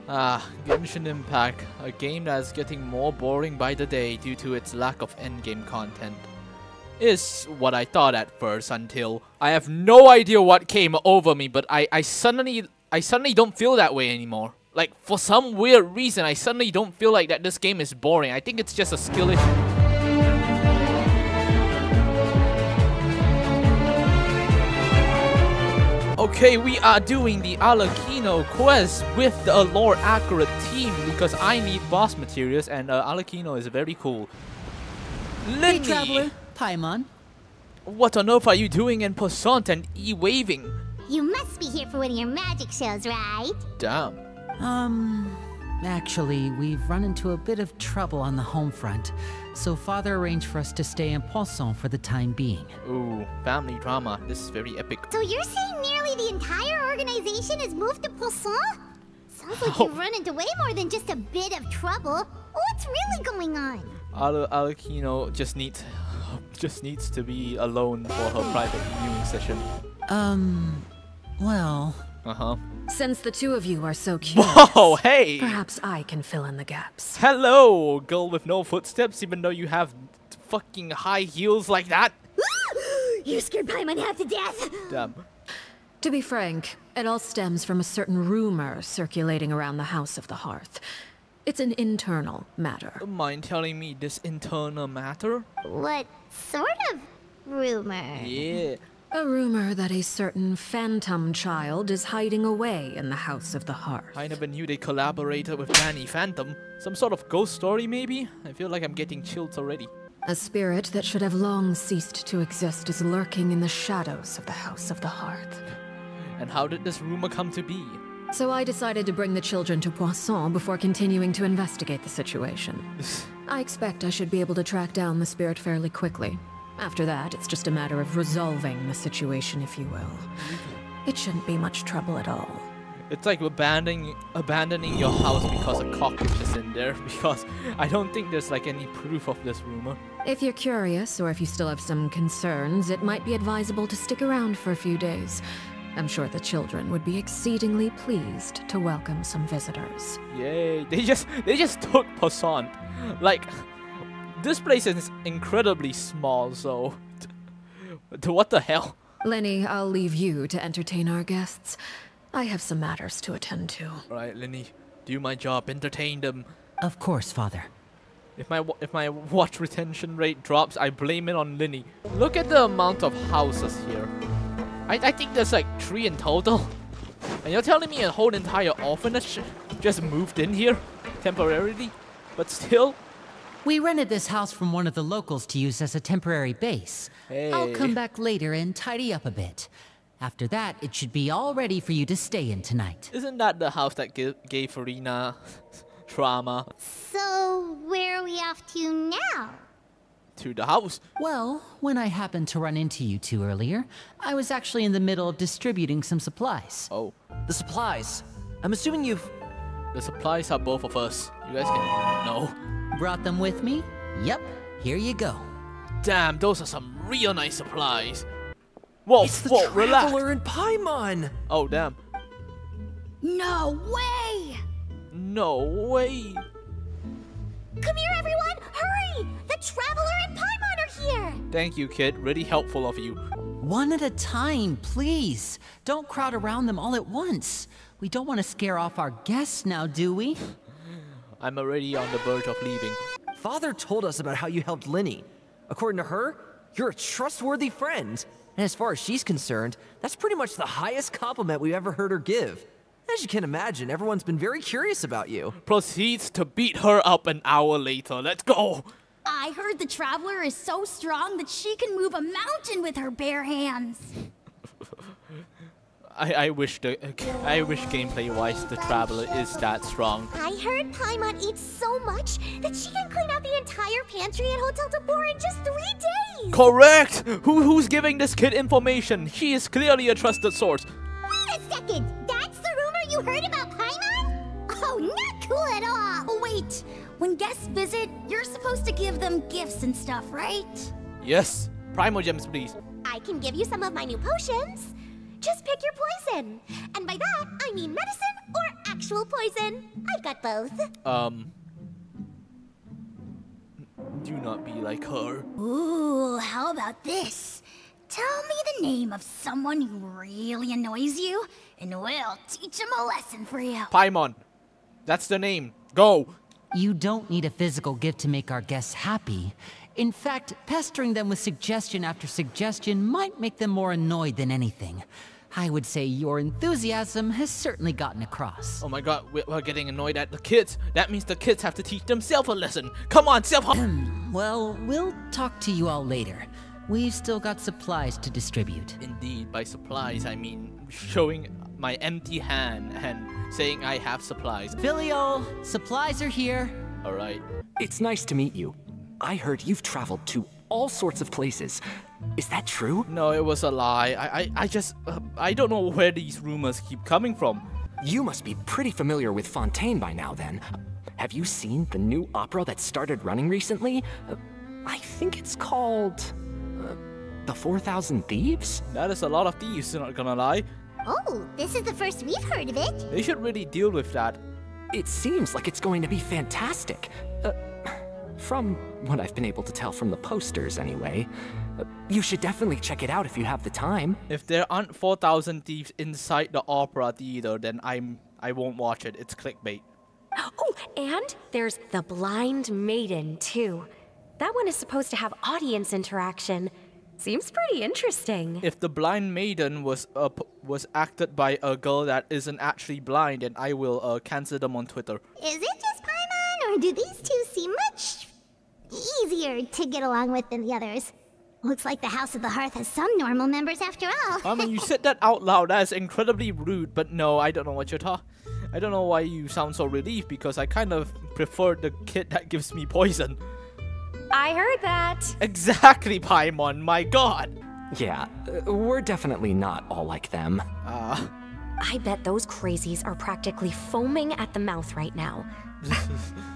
Genshin Impact, a game that is getting more boring by the day due to its lack of endgame content. Is what I thought at first until I have no idea what came over me, but I suddenly don't feel that way anymore. Like, for some weird reason, I suddenly don't feel like that this game is boring. I think it's just a skill issue. Okay, we are doing the Arlecchino quest with the lore accurate team because I need boss materials and Arlecchino is very cool. Linny! Hey traveler, Paimon. What on earth are you doing in Passant and E-waving? You must be here for one of your magic shows, right? Damn. Actually, we've run into a bit of trouble on the home front, so Father arranged for us to stay in Passant for the time being. Ooh, family drama. This is very epic. So you're saying nearly the entire organization has moved to Passant? Sounds like you've run into way more than just a bit of trouble. What's really going on? Arlecchino just needs to be alone for her private viewing session. Well... Since the two of you are so curious, Whoa, hey! perhaps I can fill in the gaps. Hello, girl with no footsteps, even though you have fucking high heels like that. You scared Paimon half to death! Damn. To be frank, it all stems from a certain rumor circulating around the House of the Hearth. It's an internal matter. Mind telling me this internal matter? What sort of rumor? Yeah. A rumor that a certain phantom child is hiding away in the House of the Hearth. I never knew they collaborated with Danny Phantom. Some sort of ghost story, maybe? I feel like I'm getting chills already. A spirit that should have long ceased to exist is lurking in the shadows of the House of the Hearth. And how did this rumor come to be? So I decided to bring the children to Poisson before continuing to investigate the situation. I expect I should be able to track down the spirit fairly quickly. After that, it's just a matter of resolving the situation, if you will. It shouldn't be much trouble at all. It's like abandoning your house because a cockroach is in there, because I don't think there's like any proof of this rumor. If you're curious, or if you still have some concerns, it might be advisable to stick around for a few days. I'm sure the children would be exceedingly pleased to welcome some visitors. Yay, they just took Passant. Like, this place is incredibly small, so... what the hell? Lenny, I'll leave you to entertain our guests. I have some matters to attend to. Alright, Lenny, do my job, entertain them. Of course, Father. If my watch retention rate drops, I blame it on Lenny. Look at the amount of houses here. I think there's like 3 in total. And you're telling me a whole entire orphanage just moved in here temporarily? But still? We rented this house from one of the locals to use as a temporary base. Hey. I'll come back later and tidy up a bit. After that, it should be all ready for you to stay in tonight. Isn't that the house that gave Farina trauma? So, where are we off to now? To the house. Well, when I happened to run into you two earlier, I was actually in the middle of distributing some supplies. Oh. The supplies. I'm assuming you've... The supplies are both of us. You guys can... No. Brought them with me? Yep, here you go. Damn, those are some real nice supplies. Whoa, It's the whoa, relax. Traveler in Paimon! Oh, damn. No way! No way. Come here, everyone! Hurry! The Traveler and Paimon are here! Thank you, kid. Really helpful of you. One at a time, please. Don't crowd around them all at once. We don't want to scare off our guests now, do we? I'm already on the verge of leaving. Father told us about how you helped Linny. According to her, you're a trustworthy friend. And as far as she's concerned, that's pretty much the highest compliment we've ever heard her give. As you can imagine, everyone's been very curious about you. Proceeds to beat her up an hour later. Let's go. I heard the Traveler is so strong that she can move a mountain with her bare hands. I wish gameplay-wise the Traveler is that strong. I heard Paimon eats so much that she can clean out the entire pantry at Hotel de Boer in just 3 days! Correct! Who's giving this kid information? She is clearly a trusted source. Wait a second! That's the rumor you heard about Paimon? Oh, not cool at all! Oh, wait! When guests visit, you're supposed to give them gifts and stuff, right? Yes. Primogems, please. I can give you some of my new potions. Just pick your poison. And by that, I mean medicine or actual poison. I've got both. Do not be like her. Ooh, how about this? Tell me the name of someone who really annoys you, and we'll teach him a lesson for you. Paimon. That's the name. Go. You don't need a physical gift to make our guests happy. In fact, pestering them with suggestion after suggestion might make them more annoyed than anything. I would say your enthusiasm has certainly gotten across. Oh my god, we're getting annoyed at the kids. That means the kids have to teach themselves a lesson. Come on, self-help. Well, we'll talk to you all later. We've still got supplies to distribute. Indeed, by supplies, I mean showing my empty hand and saying I have supplies. Filial, supplies are here. Alright. It's nice to meet you. I heard you've traveled to all sorts of places. Is that true? No, it was a lie. I just, I don't know where these rumors keep coming from. You must be pretty familiar with Fontaine by now then. Have you seen the new opera that started running recently? I think it's called... The 4,000 Thieves? That is a lot of thieves, not gonna lie. Oh, this is the first we've heard of it. They should really deal with that. It seems like it's going to be fantastic. From what I've been able to tell from the posters, anyway. You should definitely check it out if you have the time. If there aren't 4,000 thieves inside the opera theater, then I won't watch it. It's clickbait. Oh, and there's the Blind Maiden, too. That one is supposed to have audience interaction. Seems pretty interesting. If the Blind Maiden was acted by a girl that isn't actually blind, then I will cancel them on Twitter. Is it just Paimon, or do these two seem much easier to get along with than the others? Looks like the House of the Hearth has some normal members after all. I mean, you said that out loud. That is incredibly rude, but no, I don't know what you're talking. I don't know why you sound so relieved, because I kind of prefer the kid that gives me poison. I heard that. Exactly, Paimon, my god. Yeah, we're definitely not all like them. I bet those crazies are practically foaming at the mouth right now.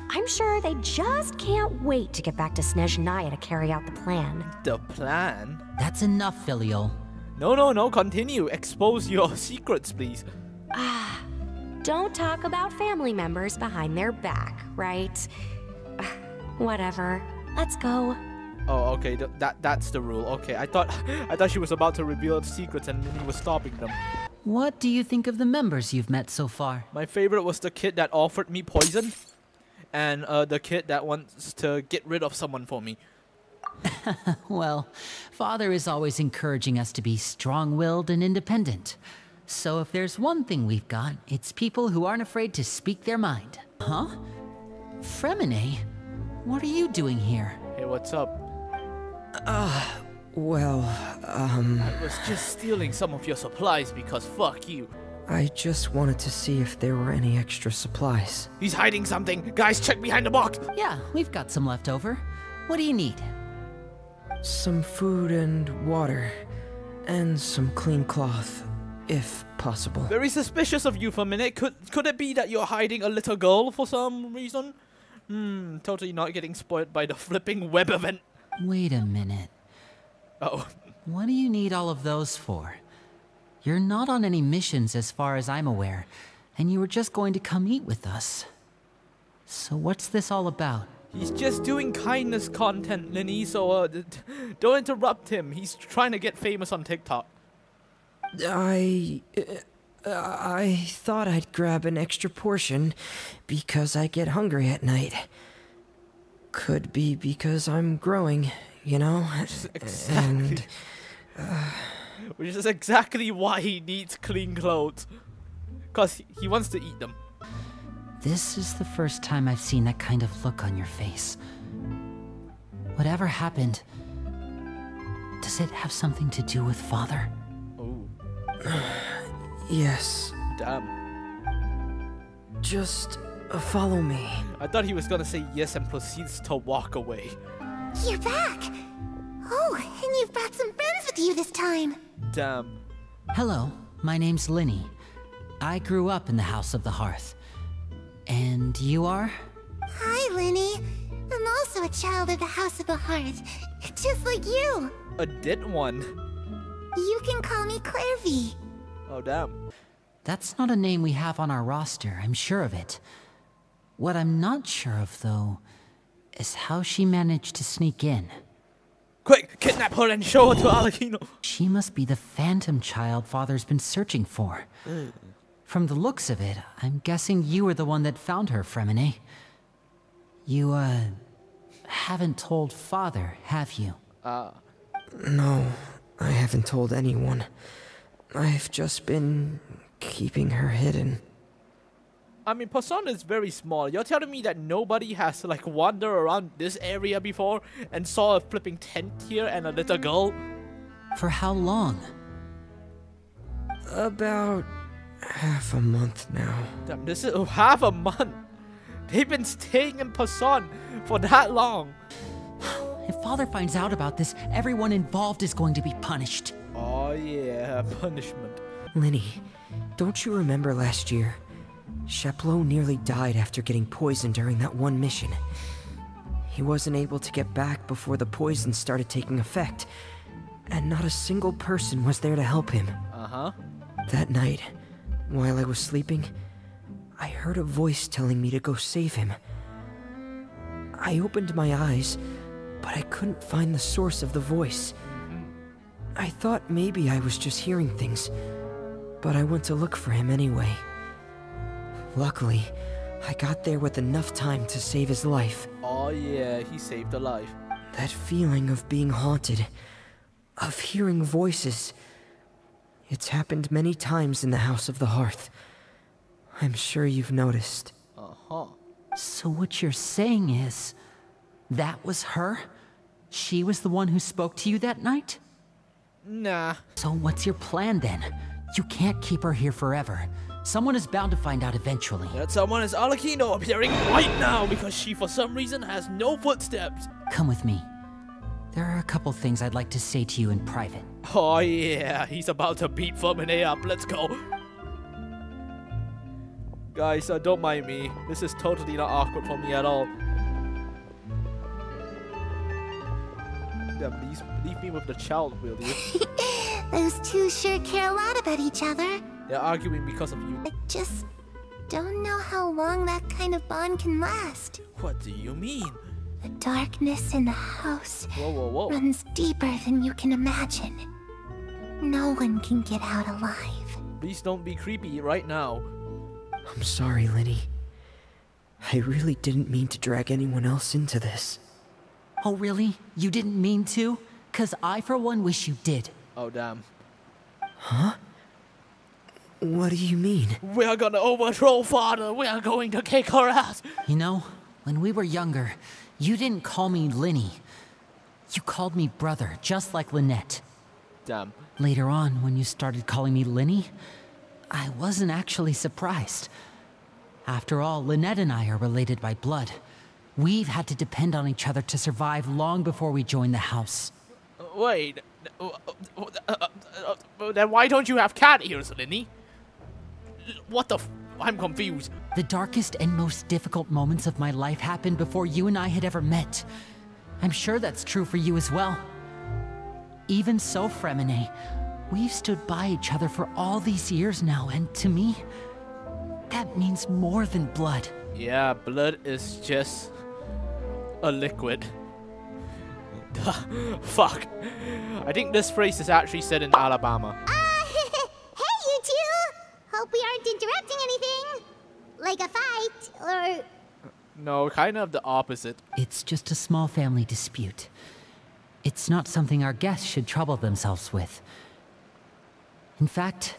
I'm sure they just can't wait to get back to Snezhnaya to carry out the plan. The plan? That's enough, Filial. No, continue. Expose your secrets, please. Don't talk about family members behind their back, right? Whatever. Let's go. Oh, okay, that's the rule. Okay, I thought she was about to reveal the secrets and Minnie was stopping them. What do you think of the members you've met so far? My favorite was the kid that offered me poison, and the kid that wants to get rid of someone for me. Well, Father is always encouraging us to be strong-willed and independent. So if there's one thing we've got, it's people who aren't afraid to speak their mind. Huh? Fremine? What are you doing here? Hey, what's up? Well, I was just stealing some of your supplies because fuck you. I just wanted to see if there were any extra supplies. He's hiding something. Guys, check behind the box. Yeah, we've got some left over. What do you need? Some food and water, and some clean cloth, if possible. Very suspicious of you for a minute. Could it be that you're hiding a little girl for some reason? Totally not getting spoiled by the flipping web event. Wait a minute. Oh. What do you need all of those for? You're not on any missions as far as I'm aware, and you were just going to come eat with us. So what's this all about? He's just doing kindness content, Linny, so don't interrupt him. He's trying to get famous on TikTok. I thought I'd grab an extra portion because I get hungry at night. Could be because I'm growing, you know? Which is exactly why he needs clean clothes. Because he wants to eat them. This is the first time I've seen that kind of look on your face. Whatever happened, does it have something to do with Father? Oh. Yes. Damn. Just follow me. I thought he was gonna say yes and proceeds to walk away. You're back! Oh, and you've brought some friends with you this time. Damn. Hello, my name's Linny. I grew up in the House of the Hearth. And you are? Hi, Linny. I'm also a child of the House of the Hearth, just like you. A dead one. You can call me Clairvy. Oh, damn. That's not a name we have on our roster, I'm sure of it. What I'm not sure of, though, is how she managed to sneak in. Quick, kidnap her and show her to Arlecchino. She must be the phantom child Father's been searching for. From the looks of it, I'm guessing you were the one that found her, Fremine. You, haven't told Father, have you? No, I haven't told anyone. I've just been keeping her hidden. I mean, Poisson is very small. You're telling me that nobody has like wandered around this area before and saw a flipping tent here and a little girl? For how long? About half a month now. Damn, this is half a month. They've been staying in Poisson for that long. If Father finds out about this, everyone involved is going to be punished. Oh yeah, punishment. Linny, don't you remember last year? Chaplot nearly died after getting poisoned during that one mission. He wasn't able to get back before the poison started taking effect, and not a single person was there to help him. Uh-huh. That night, while I was sleeping, I heard a voice telling me to go save him. I opened my eyes, but I couldn't find the source of the voice. I thought maybe I was just hearing things, but I went to look for him anyway. Luckily, I got there with enough time to save his life. Oh yeah, he saved a life. That feeling of being haunted, of hearing voices, it's happened many times in the House of the Hearth. I'm sure you've noticed. Uh-huh. So what you're saying is, that was her? She was the one who spoke to you that night? Nah. So what's your plan then? You can't keep her here forever. Someone is bound to find out eventually. That someone is Arlecchino appearing right now because she for some reason has no footsteps. Come with me. There are a couple things I'd like to say to you in private. Oh yeah, he's about to beat Fremine up. Let's go. Guys, don't mind me. This is totally not awkward for me at all. Yeah, please leave me with the child, will you? Those two sure care a lot about each other. They're arguing because of you. I just don't know how long that kind of bond can last. What do you mean? The darkness in the house Whoa, whoa, whoa. runs deeper than you can imagine. No one can get out alive. Please don't be creepy right now. I'm sorry, Linny. I really didn't mean to drag anyone else into this. Oh really? You didn't mean to? 'Cause I for one wish you did. Oh damn. Huh? What do you mean? We are gonna overthrow Father. We are going to kick her ass. You know, when we were younger, you didn't call me Linny. You called me brother, just like Lynette. Damn. Later on, when you started calling me Linny, I wasn't actually surprised. After all, Lynette and I are related by blood. We've had to depend on each other to survive long before we joined the house. Wait. Then why don't you have cat ears, Linny? What the I'm confused. The darkest and most difficult moments of my life happened before you and I had ever met. I'm sure that's true for you as well. Even so, Fremine, we've stood by each other for all these years now, and to me, that means more than blood. Yeah, blood is just a liquid. Fuck. I think this phrase is actually said in Alabama. Hey, you two! Hope we aren't interrupting anything. Like a fight, or... No, kind of the opposite. It's just a small family dispute. It's not something our guests should trouble themselves with. In fact,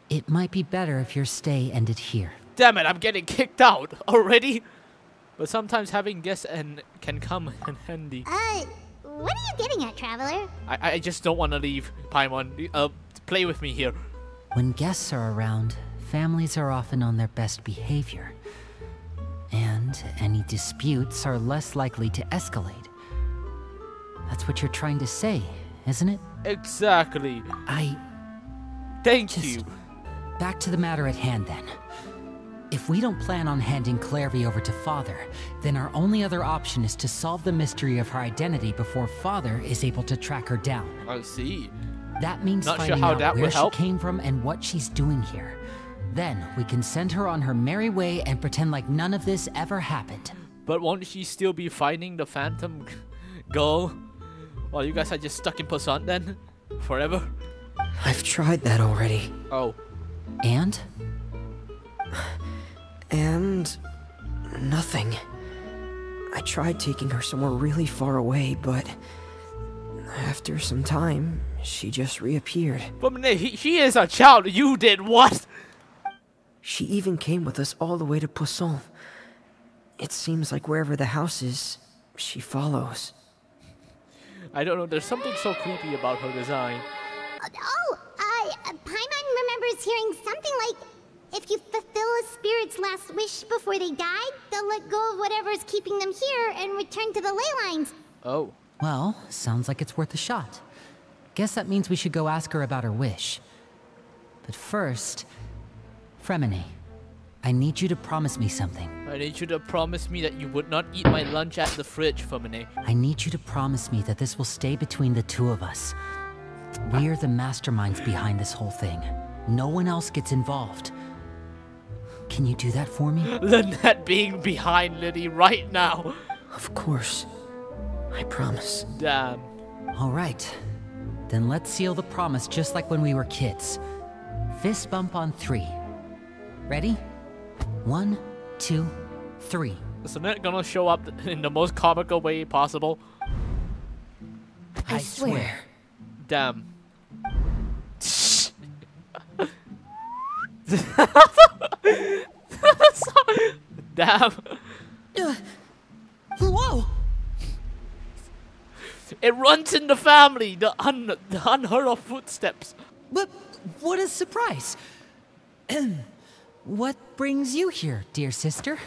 it might be better if your stay ended here. Damn it, I'm getting kicked out already. But sometimes having guests can come in handy. What are you getting at, Traveler? I just don't want to leave, Paimon. Play with me here. When guests are around, families are often on their best behavior. And any disputes are less likely to escalate. That's what you're trying to say, isn't it? Exactly. Thank you. Back to the matter at hand then. If we don't plan on handing Clairvy over to Father, then our only other option is to solve the mystery of her identity before Father is able to track her down. I see. That means Not sure finding how out that where would she help. came from and what she's doing here. Then we can send her on her merry way and pretend like none of this ever happened. But won't she still be finding the phantom girl while you guys are just stuck in Poisson then? Forever? I've tried that already. Oh. And? And nothing. I tried taking her somewhere really far away, but after some time, she just reappeared. But she is a child. You did what? She even came with us all the way to Poisson. It seems like wherever the house is, she follows. I don't know. There's something so creepy about her design. Paimon remembers hearing something like, if you fulfill a spirit's last wish before they died, they'll let go of whatever's keeping them here and return to the ley lines. Oh. Well, sounds like it's worth a shot. Guess that means we should go ask her about her wish. But first, Fremine, I need you to promise me something. I need you to promise me that you would not eat my lunch at the fridge, Femine. I need you to promise me that this will stay between the two of us. We're the masterminds behind this whole thing. No one else gets involved. Can you do that for me? Lynette being behind Liddy right now. Of course. I promise. Damn. All right. Then let's seal the promise just like when we were kids. Fist bump on 3. Ready? 1, 2, 3. Is Lynette gonna show up in the most comical way possible? I swear. Damn. Damn. Whoa! It runs in the family. The unheard of footsteps. But what a surprise! What brings you here, dear sister?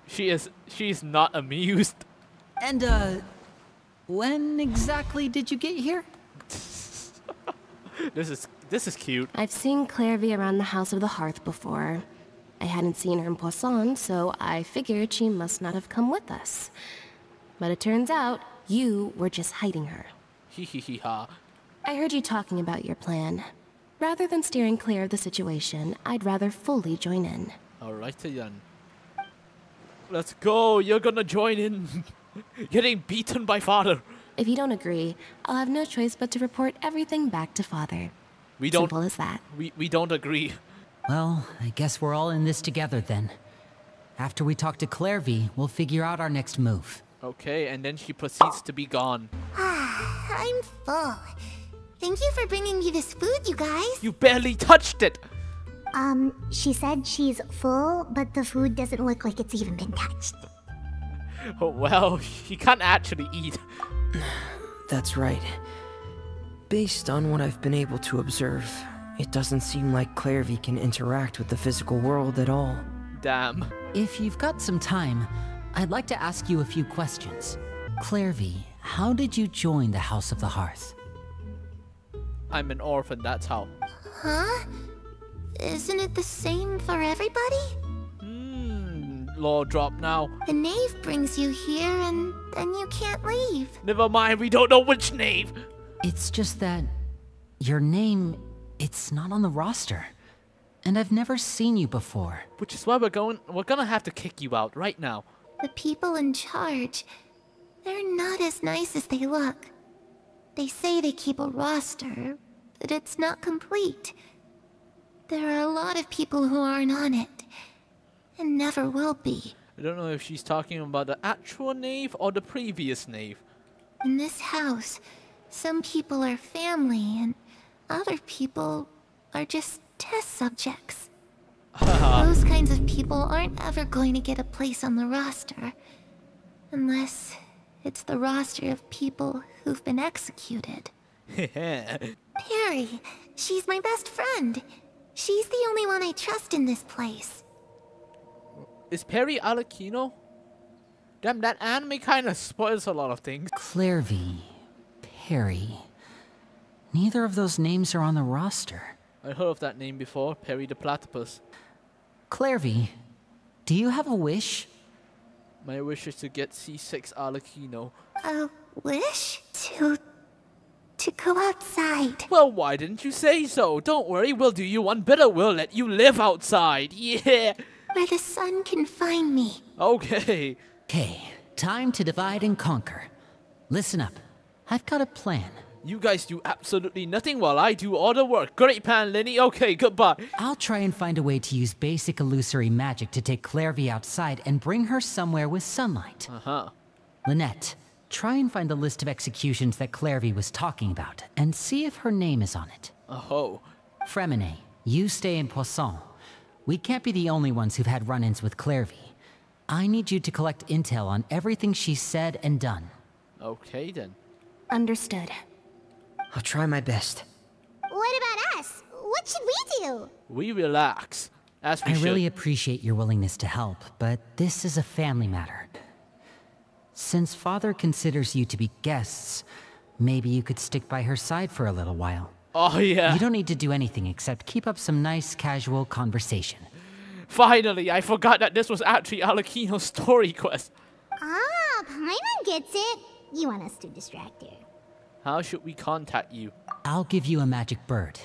She's not amused. And when exactly did you get here? This is cute. I've seen Clairvy around the House of the Hearth before. I hadn't seen her in Poisson, so I figured she must not have come with us. But it turns out you were just hiding her. Hee hee hee ha. I heard you talking about your plan. Rather than steering clear of the situation, I'd rather fully join in. Alrighty then. Let's go. You're gonna join in. Getting beaten by father. If you don't agree, I'll have no choice but to report everything back to father. Simple as that. We don't agree. Well, I guess we're all in this together then. After we talk to Clairvy, we'll figure out our next move. Okay, and then she proceeds to be gone. I'm full. Thank you for bringing me this food, you guys. You barely touched it. She said she's full, but the food doesn't look like it's even been touched. Oh, well, she can't actually eat. That's right. Based on what I've been able to observe, it doesn't seem like Clairvy can interact with the physical world at all. Damn. If you've got some time, I'd like to ask you a few questions. Clairvy, how did you join the House of the Hearth? I'm an orphan, that's how. Huh? Isn't it the same for everybody? Law drop now. The knave brings you here and then you can't leave. Never mind, we don't know which knave. It's just that your name, it's not on the roster. And I've never seen you before. Which is why we're gonna have to kick you out right now. The people in charge, they're not as nice as they look. They say they keep a roster, but it's not complete. There are a lot of people who aren't on it, and never will be. I don't know if she's talking about the actual knave or the previous knave. In this house, some people are family, and other people are just test subjects. Those kinds of people aren't ever going to get a place on the roster. Unless it's the roster of people who've been executed. Perry, she's my best friend. She's the only one I trust in this place. Is Perry Arlecchino? Damn, that anime kind of spoils a lot of things. Clairvy, Perry. Neither of those names are on the roster. I heard of that name before, Perry the Platypus. Clairvy, do you have a wish? My wish is to get C6 Arlecchino. A wish? To to go outside. Well, why didn't you say so? Don't worry, we'll do you one better. We'll let you live outside. Yeah. Where the sun can find me. Okay. Okay, time to divide and conquer. Listen up. I've got a plan. You guys do absolutely nothing while I do all the work. Great plan, Lenny. Okay, goodbye. I'll try and find a way to use basic illusory magic to take Clairvy outside and bring her somewhere with sunlight. Lynette, try and find the list of executions that Clairvy was talking about, and see if her name is on it. Oh. Fremine, you stay in Poisson. We can't be the only ones who've had run-ins with Clairvy. I need you to collect intel on everything she's said and done. Okay, then. Understood. I'll try my best. What about us? What should we do? We relax. As we I should. really appreciate your willingness to help, but this is a family matter. Since Father considers you to be guests, maybe you could stick by her side for a little while. Oh, yeah. You don't need to do anything except keep up some nice, casual conversation. Finally, I forgot that this was actually Arlecchino's story quest. Ah, Paimon gets it. You want us to distract her. How should we contact you? I'll give you a magic bird.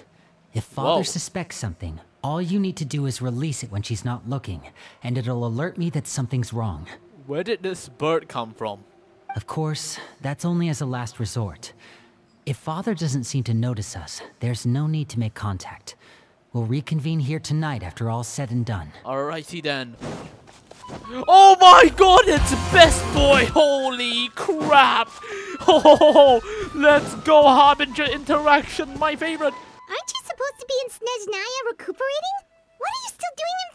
If Father Whoa. suspects something, all you need to do is release it when she's not looking, and it'll alert me that something's wrong. Where did this bird come from? Of course, that's only as a last resort. If Father doesn't seem to notice us, there's no need to make contact. We'll reconvene here tonight after all's said and done. Alrighty then. Oh my god, it's Best Boy! Holy crap! Oh, let's go, Harbinger interaction, my favorite! Aren't you supposed to be in Snezhnaya recuperating? What are you still doing in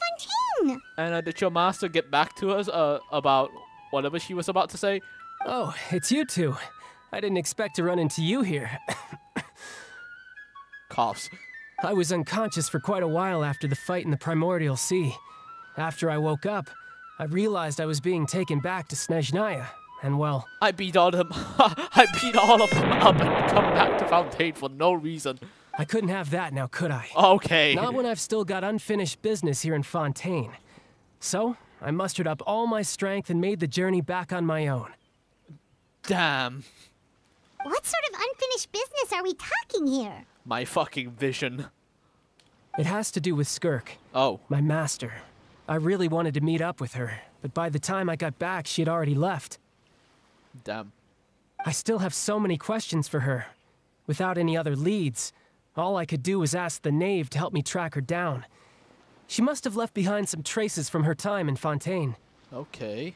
Fontaine? And did your master get back to us about whatever she was about to say? Oh, it's you two. I didn't expect to run into you here. Coughs. I was unconscious for quite a while after the fight in the Primordial Sea. After I woke up, I realized I was being taken back to Snezhnaya, and well... I beat all of them. I beat all of them up and come back to Fontaine for no reason. I couldn't have that now, could I? Okay. Not when I've still got unfinished business here in Fontaine. So, I mustered up all my strength and made the journey back on my own. Damn. What sort of unfinished business are we talking here? My fucking vision. It has to do with Skirk. Oh. My master. I really wanted to meet up with her, but by the time I got back, she had already left. Damn. I still have so many questions for her. Without any other leads, all I could do was ask the knave to help me track her down. She must have left behind some traces from her time in Fontaine. Okay.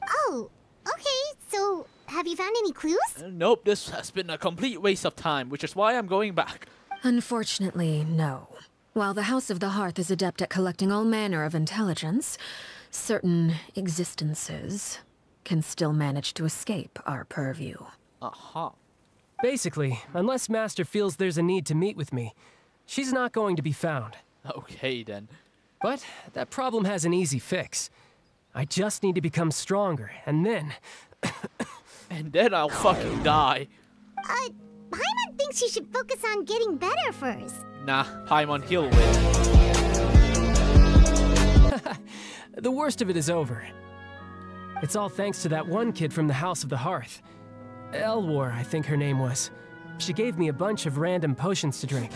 Oh, okay, so have you found any clues? Nope, this has been a complete waste of time, which is why I'm going back. Unfortunately, no. While the House of the Hearth is adept at collecting all manner of intelligence, certain existences can still manage to escape our purview. Aha. Basically, unless Master feels there's a need to meet with me, she's not going to be found. Okay, then. But that problem has an easy fix. I just need to become stronger, and then... And then I'll fucking die. Paimon thinks you should focus on getting better first. Nah, Paimon, he'll win. The worst of it is over. It's all thanks to that one kid from the House of the Hearth. Elwar, I think her name was. She gave me a bunch of random potions to drink.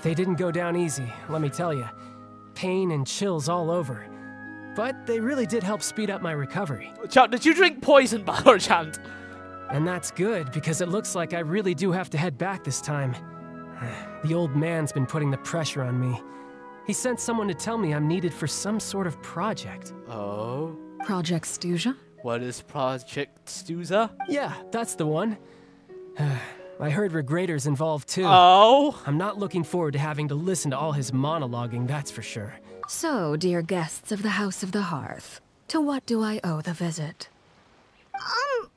They didn't go down easy, let me tell you. Pain and chills all over. But they really did help speed up my recovery. Chant, did you drink poison by her, Chant? And that's good, because it looks like I really do have to head back this time. The old man's been putting the pressure on me. He sent someone to tell me I'm needed for some sort of project. Oh? Project Stuja? What is Project Stuza? Yeah, that's the one. I heard Regrator's involved too. Oh? I'm not looking forward to having to listen to all his monologuing, that's for sure. So, dear guests of the House of the Hearth, to what do I owe the visit? Well,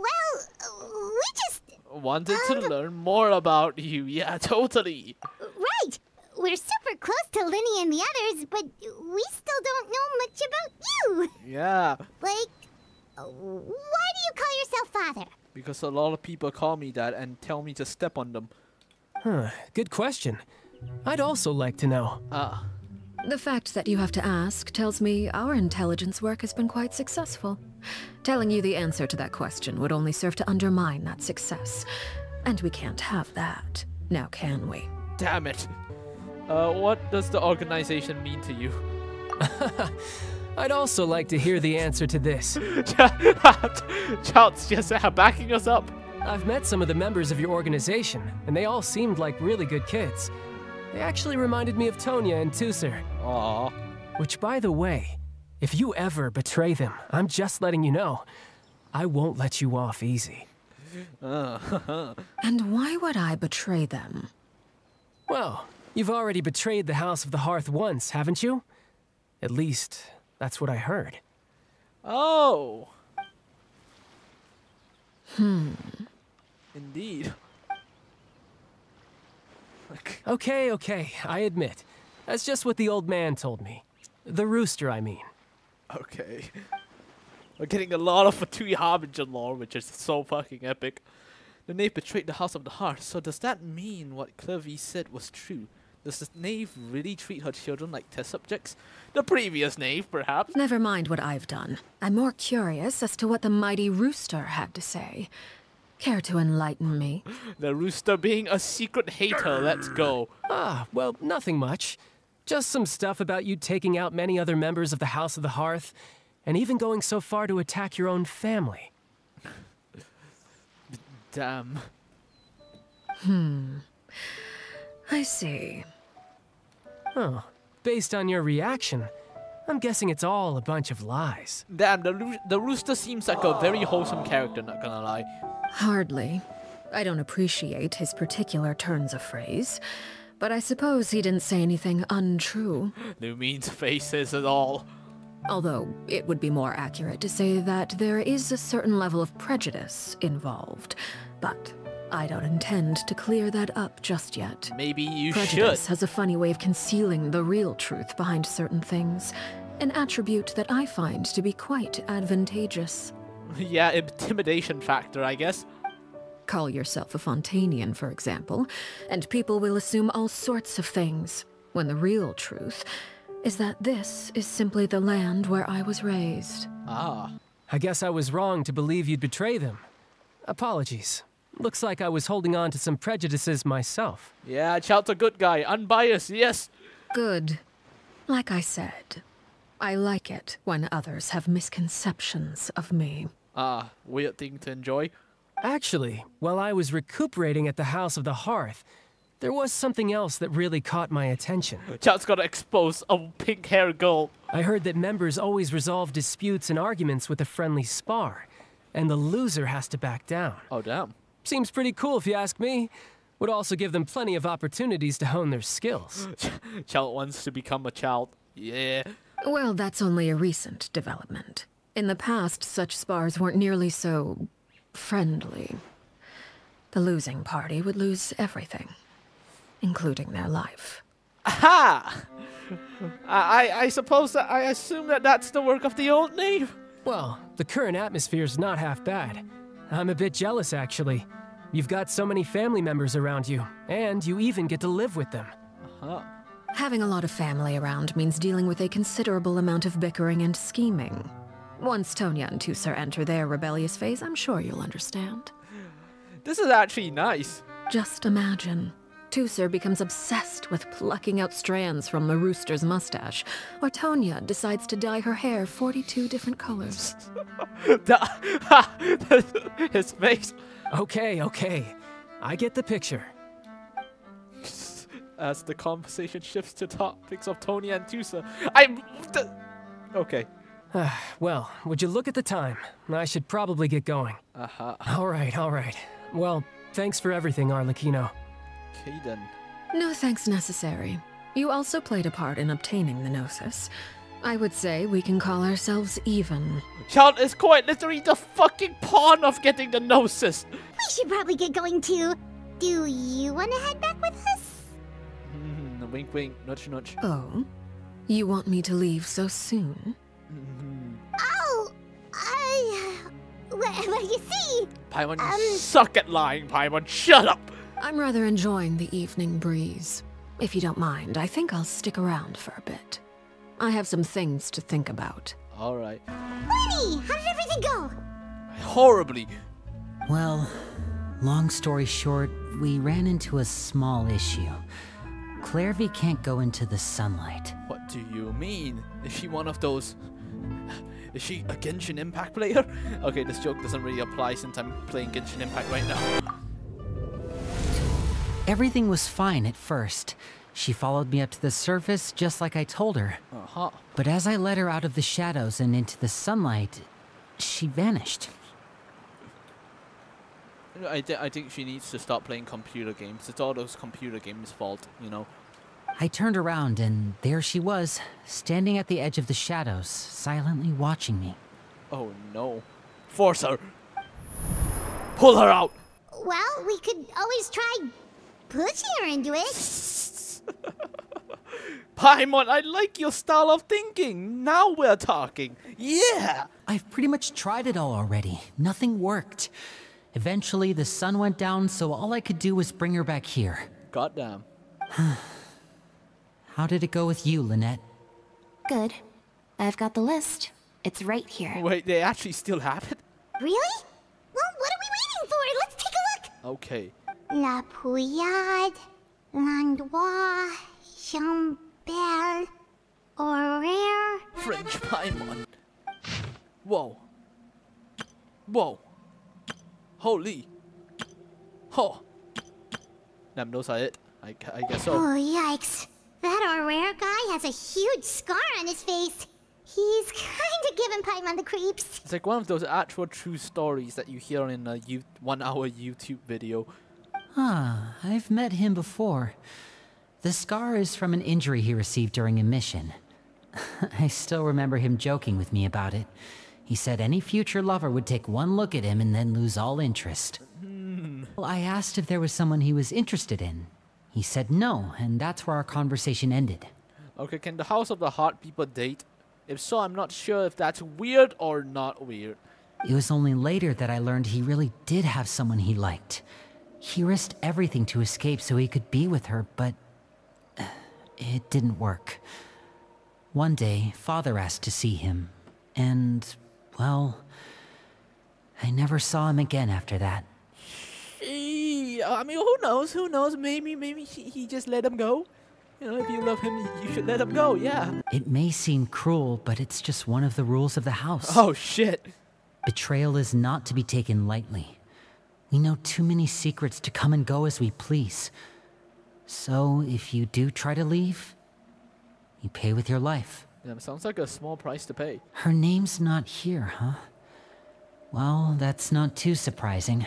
we just... Wanted to learn more about you. Yeah, totally. Right! We're super close to Linny and the others, but we still don't know much about you. Yeah. Like, why do you call yourself father? Because a lot of people call me that and tell me to step on them. Huh, good question. I'd also like to know. The fact that you have to ask tells me our intelligence work has been quite successful. Telling you the answer to that question would only serve to undermine that success. And we can't have that, now can we? Damn it. What does the organization mean to you? I'd also like to hear the answer to this. Child's just backing us up. I've met some of the members of your organization, and they all seemed like really good kids. They actually reminded me of Tonya and Tusser. Aww. Which, by the way, if you ever betray them, I'm just letting you know, I won't let you off easy. And why would I betray them? Well, you've already betrayed the House of the Hearth once, haven't you? At least, that's what I heard. Oh. Indeed. Okay, I admit. That's just what the old man told me. The rooster, I mean. Okay. We're getting a lot of Fatui Harbinger lore, which is so fucking epic. The knave betrayed the House of the Hearth, so does that mean what Clevie said was true? Does the knave really treat her children like test subjects? The previous knave, perhaps? Never mind what I've done. I'm more curious as to what the mighty rooster had to say. Care to enlighten me? The rooster being a secret hater, let's go. Well, nothing much. Just some stuff about you taking out many other members of the House of the Hearth, and even going so far to attack your own family. Damn. I see. Oh, based on your reaction, I'm guessing it's all a bunch of lies. Damn, the rooster seems like a very wholesome character, not gonna lie. Hardly. I don't appreciate his particular turns of phrase, but I suppose he didn't say anything untrue. No means faces at all. Although, it would be more accurate to say that there is a certain level of prejudice involved, but I don't intend to clear that up just yet. Maybe you Prejudice should. has a funny way of concealing the real truth behind certain things, an attribute that I find to be quite advantageous. Yeah, intimidation factor, I guess. Call yourself a Fontanian, for example, and people will assume all sorts of things, when the real truth is that this is simply the land where I was raised. Ah. I guess I was wrong to believe you'd betray them. Apologies. Looks like I was holding on to some prejudices myself. Yeah, Child's a good guy. Unbiased, yes. Good. Like I said, I like it when others have misconceptions of me. Ah, weird thing to enjoy. Actually, while I was recuperating at the House of the Hearth, there was something else that really caught my attention. Child's gotta expose a pink-haired girl. I heard that members always resolve disputes and arguments with a friendly spar, and the loser has to back down. Oh, damn. Seems pretty cool if you ask me. Would also give them plenty of opportunities to hone their skills. Child wants to become a child. Yeah. Well, that's only a recent development. In the past, such spars weren't nearly so friendly. The losing party would lose everything, including their life. Aha! I suppose that I assume that that's the work of the old knave. Well, the current atmosphere's not half bad. I'm a bit jealous, actually. You've got so many family members around you, and you even get to live with them. Having a lot of family around means dealing with a considerable amount of bickering and scheming. Once Tonya and Tusser enter their rebellious phase, I'm sure you'll understand. This is actually nice. Just imagine. Tusser becomes obsessed with plucking out strands from the rooster's mustache, or Tonya decides to dye her hair 42 different colors. His face. Okay. I get the picture. As the conversation shifts to topics of Tonya and Tusser, okay. Well, would you look at the time? I should probably get going. All right. Well, thanks for everything, Arlecchino. Okay, then. No thanks necessary. You also played a part in obtaining the Gnosis. I would say we can call ourselves even. Child is quite literally the fucking pawn of getting the Gnosis. We should probably get going too. Do you want to head back with us? Wink, wink, nudge, nudge. Oh? You want me to leave so soon? Oh, well, you see... Paimon, you suck at lying, Paimon. Shut up! I'm rather enjoying the evening breeze. If you don't mind, I think I'll stick around for a bit. I have some things to think about. Alright. Lenny, how did everything go? Horribly. Well, Long story short, we ran into a small issue. Clairvy can't go into the sunlight. What do you mean? Is she one of those... Is she a Genshin Impact player? Okay, this joke doesn't really apply since I'm playing Genshin Impact right now. Everything was fine at first. She followed me up to the surface just like I told her. Uh-huh. But as I led her out of the shadows and into the sunlight, she vanished. I think she needs to stop playing computer games. It's all those computer games' fault, you know. I turned around and there she was, standing at the edge of the shadows, silently watching me. Oh no. Force her! Pull her out! Well, we could always try pushing her into it. Paimon, I like your style of thinking. Now we're talking. Yeah! I've pretty much tried it all already. Nothing worked. Eventually, the sun went down, so all I could do was bring her back here. Goddamn. How did it go with you, Lynette? Good. I've got the list. It's right here. Wait, they actually still have it? Really? Well, what are we waiting for? Let's take a look. Okay. La Pouillade, Landois, Chambel, Horaire. French Paimon. Whoa. Whoa. Holy. Oh. Damn, those are it. I guess so. Oh, yikes. That Horaire guy has a huge scar on his face. He's kinda giving Paimon the creeps. It's like one of those actual true stories that you hear in a 1 hour YouTube video. Ah, I've met him before. The scar is from an injury he received during a mission. I still remember him joking with me about it. He said any future lover would take one look at him and then lose all interest. Well, I asked if there was someone he was interested in. He said no, and that's where our conversation ended. Okay, can the House of the Heart people date? If so, I'm not sure if that's weird or not weird. It was only later that I learned he really did have someone he liked. He risked everything to escape so he could be with her, but it didn't work. One day, Father asked to see him, and, well, I never saw him again after that. I mean, who knows? Who knows? Maybe he just let him go. You know, if you love him, you should let him go, yeah. It may seem cruel, but it's just one of the rules of the house. Oh, shit. Betrayal is not to be taken lightly. We know too many secrets to come and go as we please. So, if you do try to leave, you pay with your life. Yeah, sounds like a small price to pay. Her name's not here, huh? Well, that's not too surprising.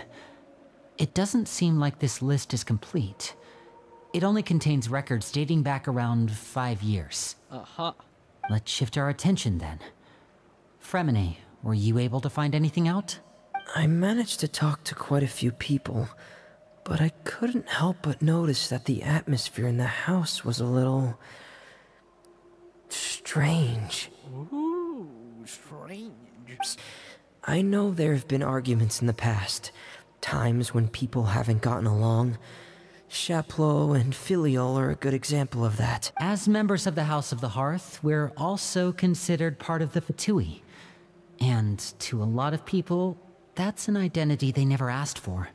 It doesn't seem like this list is complete. It only contains records dating back around 5 years. Uh-huh. Let's shift our attention then. Fremine, were you able to find anything out? I managed to talk to quite a few people, but I couldn't help but notice that the atmosphere in the house was a little... strange. Ooh, strange. I know there have been arguments in the past, times when people haven't gotten along. Chaplot and Filial are a good example of that. As members of the House of the Hearth, we're also considered part of the Fatui. And to a lot of people, that's an identity they never asked for.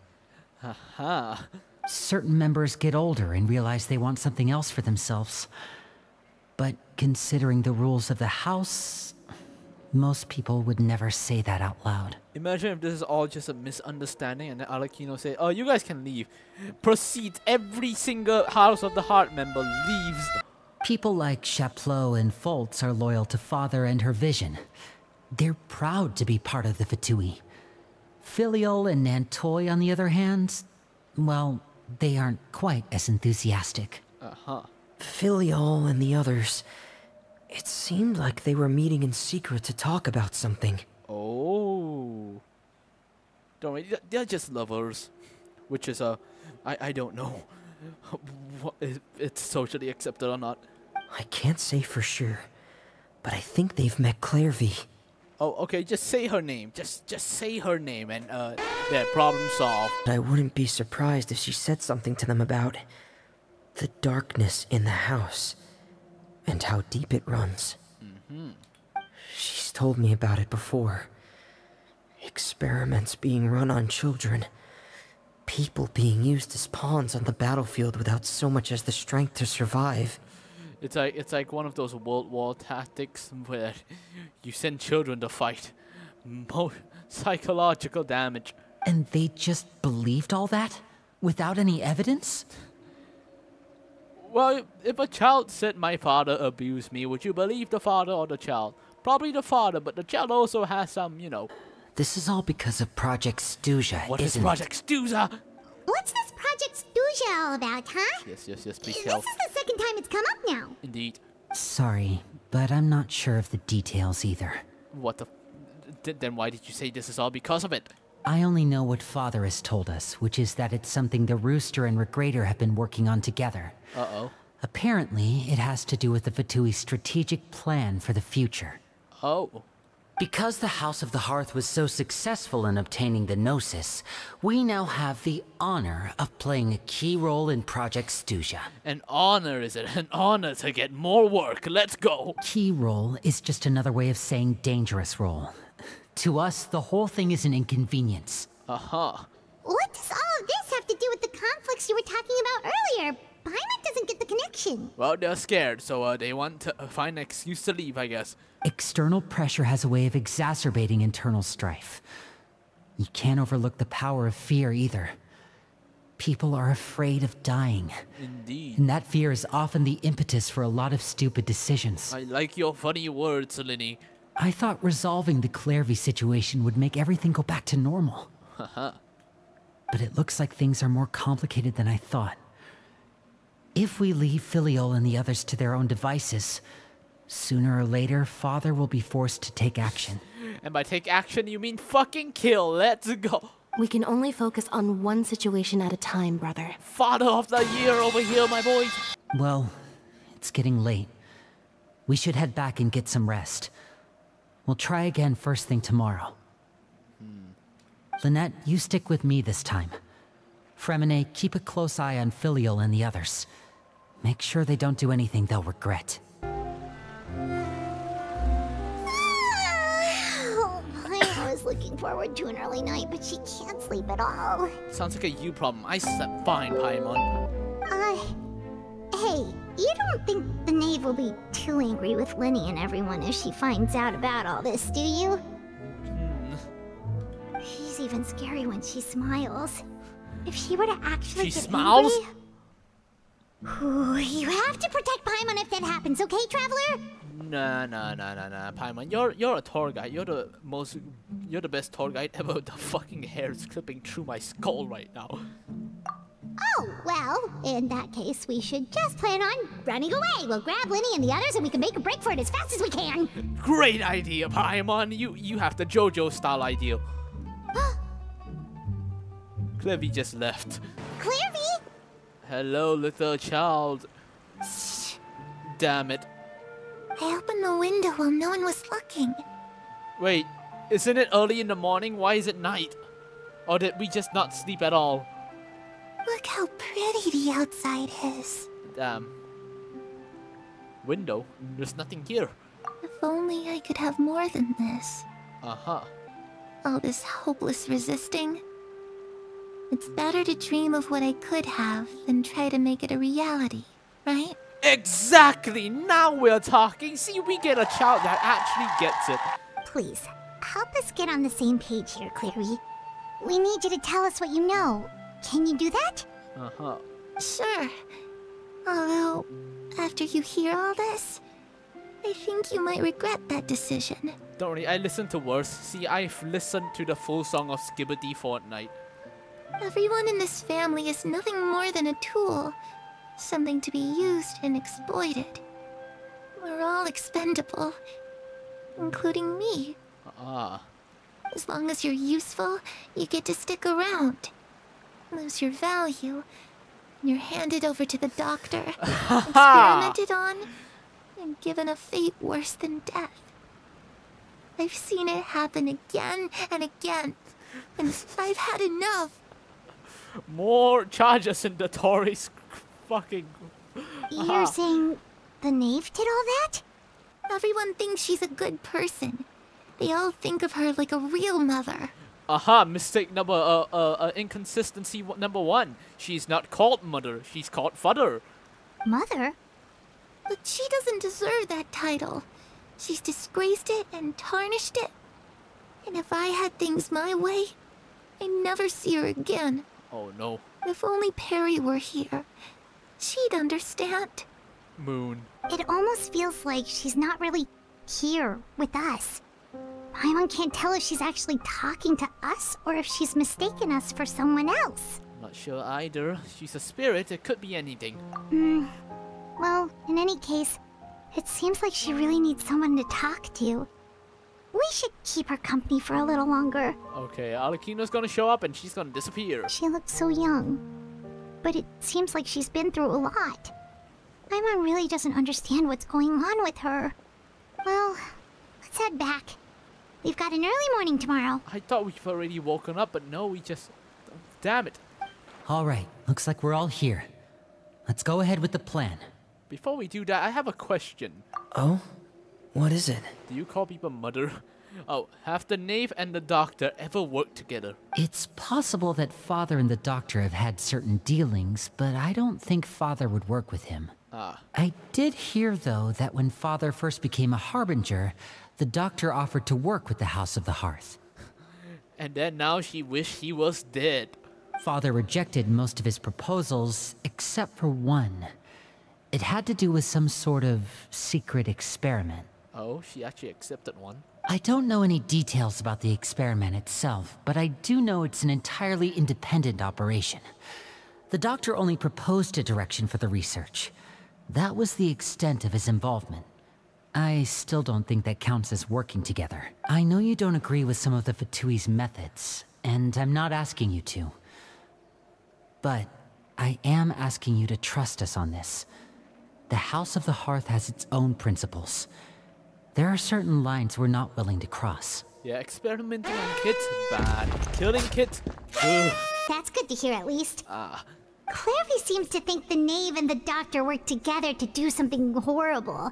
Aha. Certain members get older and realize they want something else for themselves. But considering the rules of the house, most people would never say that out loud. Imagine if this is all just a misunderstanding and then Arlecchino say, oh, you guys can leave. Proceed. Every single House of the Heart member leaves. People like Chaplot and Foltz are loyal to Father and her vision. They're proud to be part of the Fatui. Filial and Nantoy, on the other hand, well, they aren't quite as enthusiastic. Uh-huh. Filial and the others, it seemed like they were meeting in secret to talk about something. Oh. Don't worry, they're just lovers. Which is, I don't know if it's socially accepted or not. I can't say for sure, but I think they've met Clairvy. Oh, okay, just say her name. Just say her name and, yeah, problem solved. I wouldn't be surprised if she said something to them about the darkness in the house and how deep it runs. Mm-hmm. She's told me about it before. Experiments being run on children. People being used as pawns on the battlefield without so much as the strength to survive. It's like one of those World War tactics where you send children to fight. Psychological damage. And they just believed all that? Without any evidence? Well, if a child said my father abused me, would you believe the father or the child? Probably the father, but the child also has some, you know. This is all because of Project Stuja, What is Project Stuja? What's this Project Stuja all about, huh? Yes, please help. This is the second time it's come up now. Indeed. Sorry, but I'm not sure of the details either. What the... Then why did you say this is all because of it? I only know what Father has told us, which is that it's something the Rooster and Regrator have been working on together. Uh-oh. Apparently, it has to do with the Fatui's strategic plan for the future. Oh. Because the House of the Hearth was so successful in obtaining the Gnosis, we now have the honor of playing a key role in Project Stuja. An honor, is it? An honor to get more work. Let's go. Key role is just another way of saying dangerous role. To us, the whole thing is an inconvenience. Uh-huh. What does all of this have to do with the conflicts you were talking about earlier? Paimon doesn't get the connection. Well, they're scared, so they want to find an excuse to leave, I guess. External pressure has a way of exacerbating internal strife. You can't overlook the power of fear either. People are afraid of dying. Indeed. And that fear is often the impetus for a lot of stupid decisions. I like your funny words, Linny. I thought resolving the Clairvy situation would make everything go back to normal. Haha. But it looks like things are more complicated than I thought. If we leave Filiol and the others to their own devices, sooner or later, Father will be forced to take action. And by take action, you mean fucking kill. Let's go. We can only focus on one situation at a time, brother. Father of the year over here, my boys. Well, it's getting late. We should head back and get some rest. We'll try again first thing tomorrow. Lynette, you stick with me this time. Fremine, keep a close eye on Filiol and the others. Make sure they don't do anything they'll regret. Oh, I was looking forward to an early night, but she can't sleep at all. Sounds like a you problem. I slept fine, Paimon. Hey, you don't think the knave will be too angry with Linny and everyone if she finds out about all this, do you? She's even scary when she smiles. If she were to actually get smiles? angry... Ooh, you have to protect Paimon if that happens, okay, Traveler? Nah, Paimon. You're a tour guide. You're the best tour guide ever. The fucking hair is clipping through my skull right now. Oh, well, in that case, we should just plan on running away. We'll grab Linny and the others and we can make a break for it as fast as we can. Great idea, Paimon. You have the JoJo style idea. Clevy just left. Clairvy? Hello, little child. Shh. Damn it. I opened the window while no one was looking. Wait, isn't it early in the morning? Why is it night? Or did we just not sleep at all? Look how pretty the outside is. Damn. Window? There's nothing here. If only I could have more than this. Uh-huh. All this hopeless resisting. It's better to dream of what I could have than try to make it a reality, right? Exactly! Now we're talking! See, we get a child that actually gets it. Please, help us get on the same page here, Clairvy. We need you to tell us what you know. Can you do that? Uh-huh. Sure. Although, after you hear all this, I think you might regret that decision. Don't worry, I listened to worse. See, I've listened to the full song of Skibbity Fortnite. Everyone in this family is nothing more than a tool. Something to be used and exploited. We're all expendable. Including me. Ah. As long as you're useful, you get to stick around. Lose your value, and you're handed over to the doctor, experimented on, and given a fate worse than death. I've seen it happen again and again, and I've had enough. More charges in the Tory's fucking... You're saying the knave did all that? Everyone thinks she's a good person. They all think of her like a real mother. Aha, mistake inconsistency number 1. She's not called mother, she's called father. Mother? But she doesn't deserve that title. She's disgraced it and tarnished it. And if I had things my way, I'd never see her again. Oh no. If only Perry were here, she'd understand. Moon. It almost feels like she's not really here with us. Paimon can't tell if she's actually talking to us or if she's mistaken us for someone else. Not sure either. She's a spirit, it could be anything. Well, in any case, it seems like she really needs someone to talk to. We should keep her company for a little longer. Okay, Arlecchino's gonna show up and she's gonna disappear. She looks so young, but it seems like she's been through a lot. Paimon really doesn't understand what's going on with her. Well, let's head back. We've got an early morning tomorrow. I thought we've already woken up, but no, we just... Damn it. Alright, looks like we're all here. Let's go ahead with the plan. Before we do that, I have a question. Oh? What is it? Do you call people mother? Oh, have the knave and the doctor ever worked together? It's possible that Father and the Doctor have had certain dealings, but I don't think Father would work with him. Ah. I did hear, though, that when Father first became a harbinger, the Doctor offered to work with the House of the Hearth. And then now she wished he was dead. Father rejected most of his proposals, except for one. It had to do with some sort of secret experiment. Oh, she actually accepted one. I don't know any details about the experiment itself, but I do know it's an entirely independent operation. The Doctor only proposed a direction for the research. That was the extent of his involvement. I still don't think that counts as working together. I know you don't agree with some of the Fatui's methods, and I'm not asking you to. But I am asking you to trust us on this. The House of the Hearth has its own principles. There are certain lines we're not willing to cross. Yeah, experimenting on kids, bad. Killing kids, ugh. That's good to hear, at least. Ah. Clairvy seems to think the Knave and the Doctor worked together to do something horrible.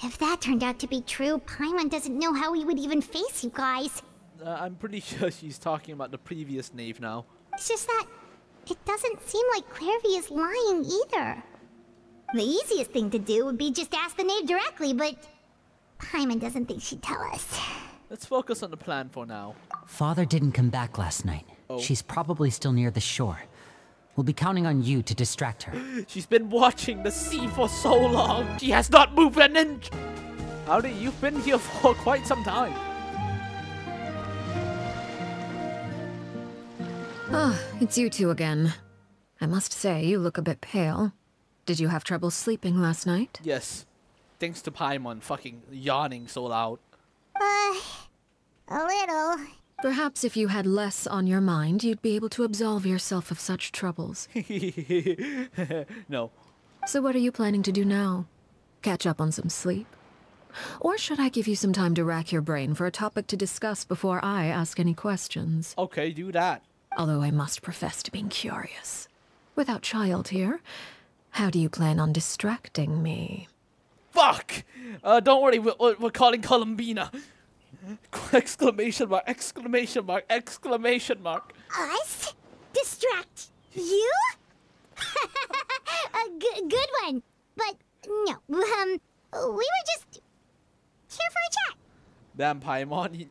If that turned out to be true, Paimon doesn't know how he would even face you guys. I'm pretty sure she's talking about the previous knave now. It's just that it doesn't seem like Clairvy is lying either. The easiest thing to do would be just ask the Knave directly, but Paimon doesn't think she'd tell us. Let's focus on the plan for now. Father didn't come back last night. Oh. She's probably still near the shore. We'll be counting on you to distract her. She's been watching the sea for so long. She has not moved an inch. Howdy, you've been here for quite some time. Ah, it's you two again. I must say, you look a bit pale. Did you have trouble sleeping last night? Yes. Thanks to Paimon fucking yawning so loud. A little. Perhaps if you had less on your mind, you'd be able to absolve yourself of such troubles. No. So what are you planning to do now? Catch up on some sleep? Or should I give you some time to rack your brain for a topic to discuss before I ask any questions? Okay, do that. Although I must profess to being curious. Without Childe here, how do you plan on distracting me? Fuck! Don't worry, we're calling Columbina. Exclamation mark, exclamation mark, exclamation mark. Us? Distract you? Good one. But no, we were just here for a chat. Damn, Paimon,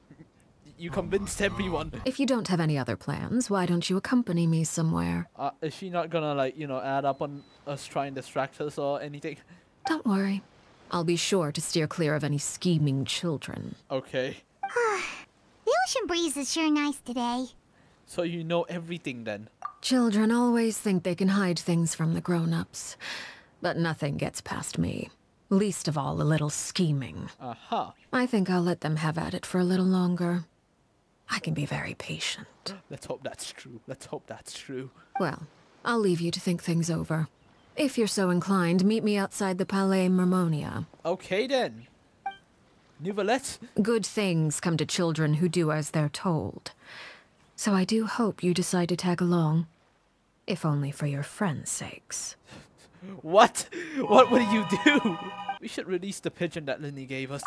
you convinced everyone. If you don't have any other plans, why don't you accompany me somewhere? Is she not gonna, like, you know, add up on us trying to distract us or anything? Don't worry. I'll be sure to steer clear of any scheming children. Okay. The ocean breeze is sure nice today. So you know everything then? Children always think they can hide things from the grown-ups. But nothing gets past me. Least of all a little scheming. Uh-huh. I think I'll let them have at it for a little longer. I can be very patient. Let's hope that's true. Let's hope that's true. Well, I'll leave you to think things over. If you're so inclined, meet me outside the Palais Mermonia. Okay then. Nouvellette? Good things come to children who do as they're told. So I do hope you decide to tag along. If only for your friends' sakes. What? What will you do? We should release the pigeon that Linny gave us.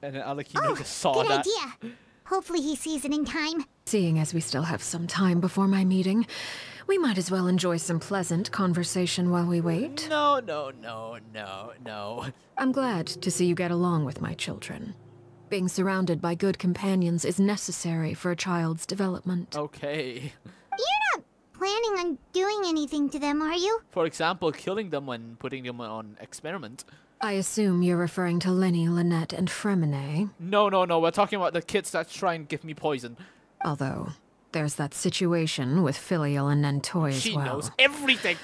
And then Arlecchino just saw good that. idea. Hopefully he sees it in time. Seeing as we still have some time before my meeting, we might as well enjoy some pleasant conversation while we wait. No. I'm glad to see you get along with my children. Being surrounded by good companions is necessary for a child's development. Okay. You're not planning on doing anything to them, are you? For example, killing them and putting them on experiment. I assume you're referring to Lenny, Lynette, and Fremine. No. We're talking about the kids that try and give me poison. Although, there's that situation with Filial and Nentoy as well. She knows everything.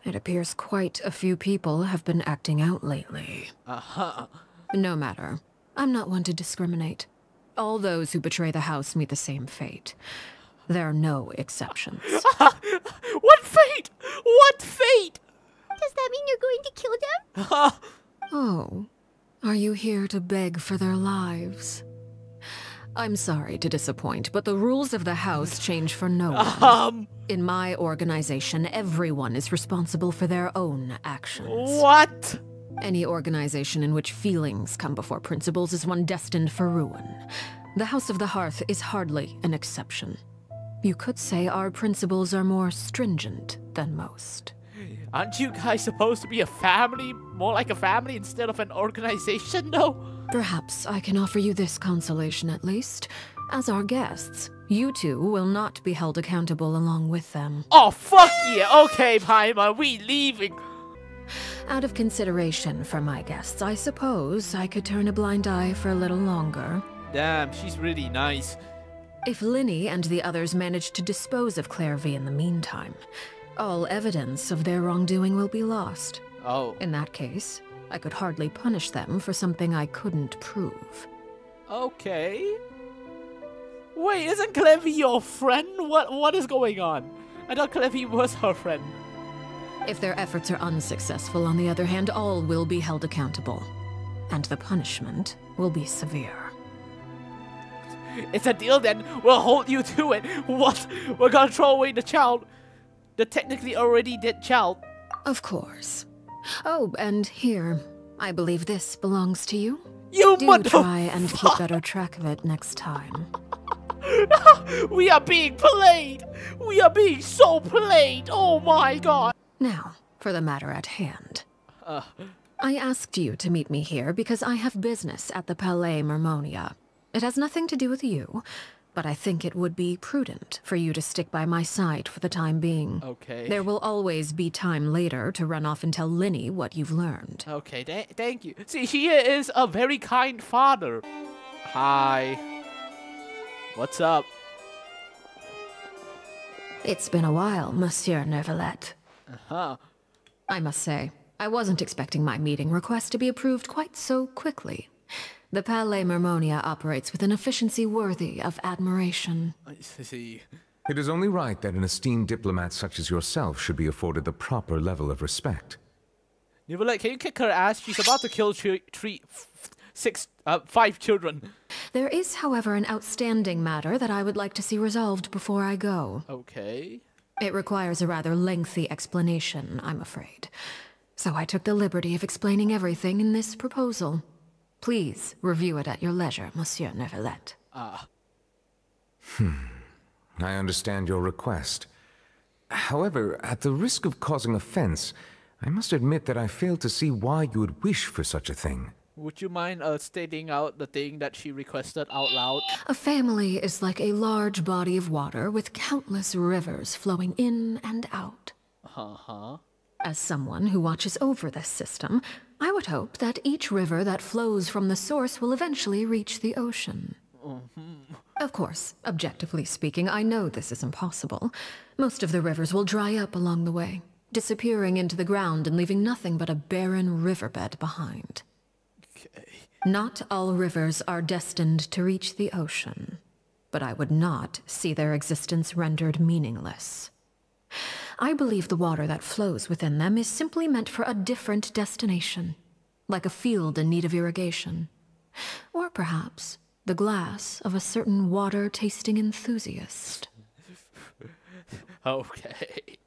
It appears quite a few people have been acting out lately. Uh-huh. No matter. I'm not one to discriminate. All those who betray the house meet the same fate. There are no exceptions. What fate? What fate? Does that mean you're going to kill them? Oh, are you here to beg for their lives? I'm sorry to disappoint, but the rules of the house change for no one. In my organization, everyone is responsible for their own actions. What? Any organization in which feelings come before principles is one destined for ruin. The House of the Hearth is hardly an exception. You could say our principles are more stringent than most. Aren't you guys supposed to be a family? More like a family instead of an organization, though? Perhaps I can offer you this consolation at least. As our guests, you two will not be held accountable along with them. Oh, fuck yeah! Okay, Paimon, we leaving! Out of consideration for my guests, I suppose I could turn a blind eye for a little longer. Damn, she's really nice. If Linny and the others manage to dispose of Clairvy in the meantime, all evidence of their wrongdoing will be lost. Oh. In that case, I could hardly punish them for something I couldn't prove. Okay. Wait, isn't Clevy your friend? What is going on? I thought Clevy was her friend. If their efforts are unsuccessful, on the other hand, all will be held accountable. And the punishment will be severe. It's a deal then. We'll hold you to it. What? We're gonna throw away the child. The technically already dead child. Of course. Oh, and here. I believe this belongs to you. You Do try and keep better track of it next time. We are being played. We are being so played. Oh my god. Now, for the matter at hand. I asked you to meet me here because I have business at the Palais Mermonia. It has nothing to do with you, but I think it would be prudent for you to stick by my side for the time being. Okay. There will always be time later to run off and tell Linny what you've learned. Okay, thank you. See, he is a very kind father. Hi. What's up? It's been a while, Monsieur Neuvillette. Uh-huh. I must say, I wasn't expecting my meeting request to be approved quite so quickly. The Palais Mermonia operates with an efficiency worthy of admiration. I see. It is only right that an esteemed diplomat such as yourself should be afforded the proper level of respect. Neuvillette, can you kick her ass? She's about to kill 5 children. There is, however, an outstanding matter that I would like to see resolved before I go. Okay. It requires a rather lengthy explanation, I'm afraid. So I took the liberty of explaining everything in this proposal. Please review it at your leisure, Monsieur Neuvillette. I understand your request. However, at the risk of causing offense, I must admit that I fail to see why you would wish for such a thing. Would you mind stating out the thing that she requested out loud? A family is like a large body of water with countless rivers flowing in and out. Uh-huh. As someone who watches over this system, I would hope that each river that flows from the source will eventually reach the ocean. Of course, objectively speaking, I know this is impossible. Most of the rivers will dry up along the way, disappearing into the ground and leaving nothing but a barren riverbed behind. Okay. Not all rivers are destined to reach the ocean, but I would not see their existence rendered meaningless. I believe the water that flows within them is simply meant for a different destination, like a field in need of irrigation. Or perhaps the glass of a certain water-tasting enthusiast. Okay.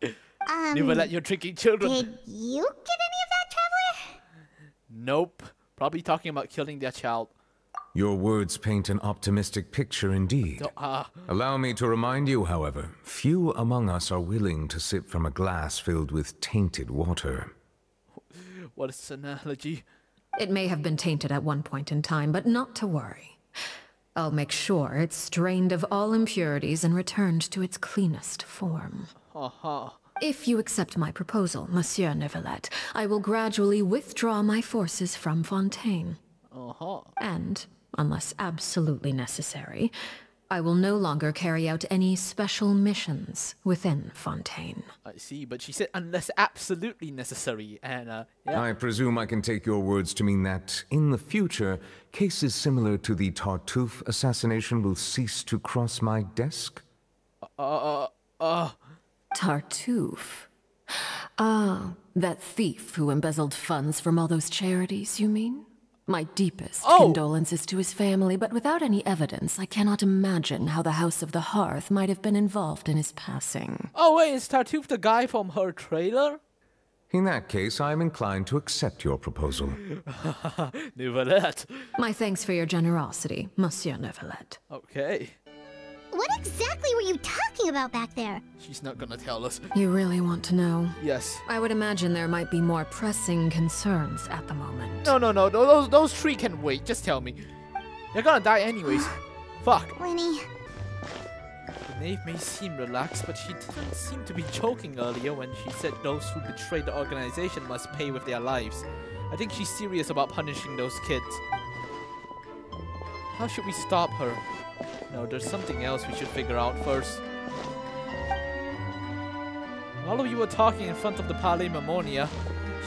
Neuvillette, you're tricking children. Did you get any of that, Traveler? Nope. Probably talking about killing their child. Your words paint an optimistic picture indeed. Allow me to remind you, however, few among us are willing to sip from a glass filled with tainted water. What is an analogy? It may have been tainted at one point in time, but not to worry. I'll make sure it's drained of all impurities and returned to its cleanest form. If you accept my proposal, Monsieur Neuvillette, I will gradually withdraw my forces from Fontaine. And, unless absolutely necessary, I will no longer carry out any special missions within Fontaine. I see, but she said unless absolutely necessary, and yeah. I presume I can take your words to mean that, in the future, cases similar to the Tartuffe assassination will cease to cross my desk? Tartuffe? Ah, that thief who embezzled funds from all those charities, you mean? My deepest condolences to his family, but without any evidence, I cannot imagine how the House of the Hearth might have been involved in his passing. Oh wait, is Tartuffe the guy from her trailer? In that case, I am inclined to accept your proposal. Neuvillette. My thanks for your generosity, Monsieur Neuvillette. Okay. What exactly were you talking about back there? She's not gonna tell us. You really want to know? Yes. I would imagine there might be more pressing concerns at the moment. No, those three can wait, just tell me. You're gonna die anyways. Fuck. Lenny. The knave may seem relaxed, but she didn't seem to be joking earlier when she said those who betray the organization must pay with their lives. I think she's serious about punishing those kids. How should we stop her? No, there's something else we should figure out first. All of you were talking in front of the Palais Mammonia.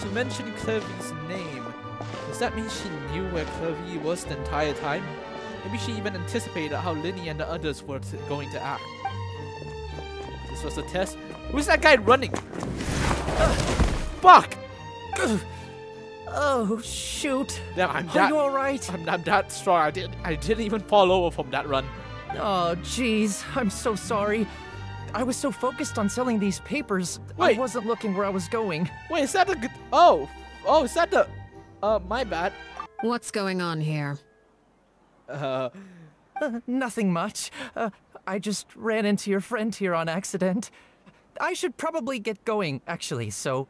She mentioned Clevie's name. Does that mean she knew where Clevie was the entire time? Maybe she even anticipated how Linny and the others were going to act. This was a test. Who's that guy running? Fuck! Oh, shoot. Damn, Are you alright? I'm that strong. I didn't even fall over from that run. Oh, jeez. I'm so sorry. I was so focused on selling these papers, Wait. I wasn't looking where I was going. Wait, is that the... Oh, is that the... my bad. What's going on here? Nothing much. I just ran into your friend here on accident. I should probably get going, actually, so...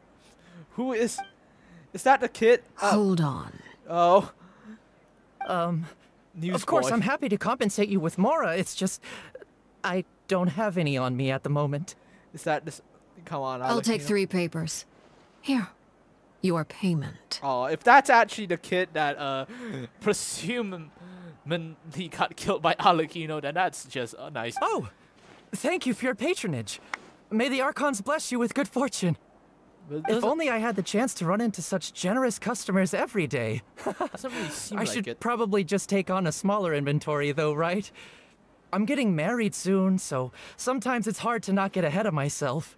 Who is... Is that the kid? Hold on. Oh. Of course, I'm happy to compensate you with Mora. It's just... I don't have any on me at the moment. Is that this... Come on, I'll take 3 papers. Here. Your payment. Oh, if that's actually the kid that, presumably got killed by Arlecchino, then that's just nice. Oh! Thank you for your patronage. May the Archons bless you with good fortune. If only I had the chance to run into such generous customers every day. Doesn't really seem I like should it. probably just take on a smaller inventory though, right? I'm getting married soon, so sometimes it's hard to not get ahead of myself.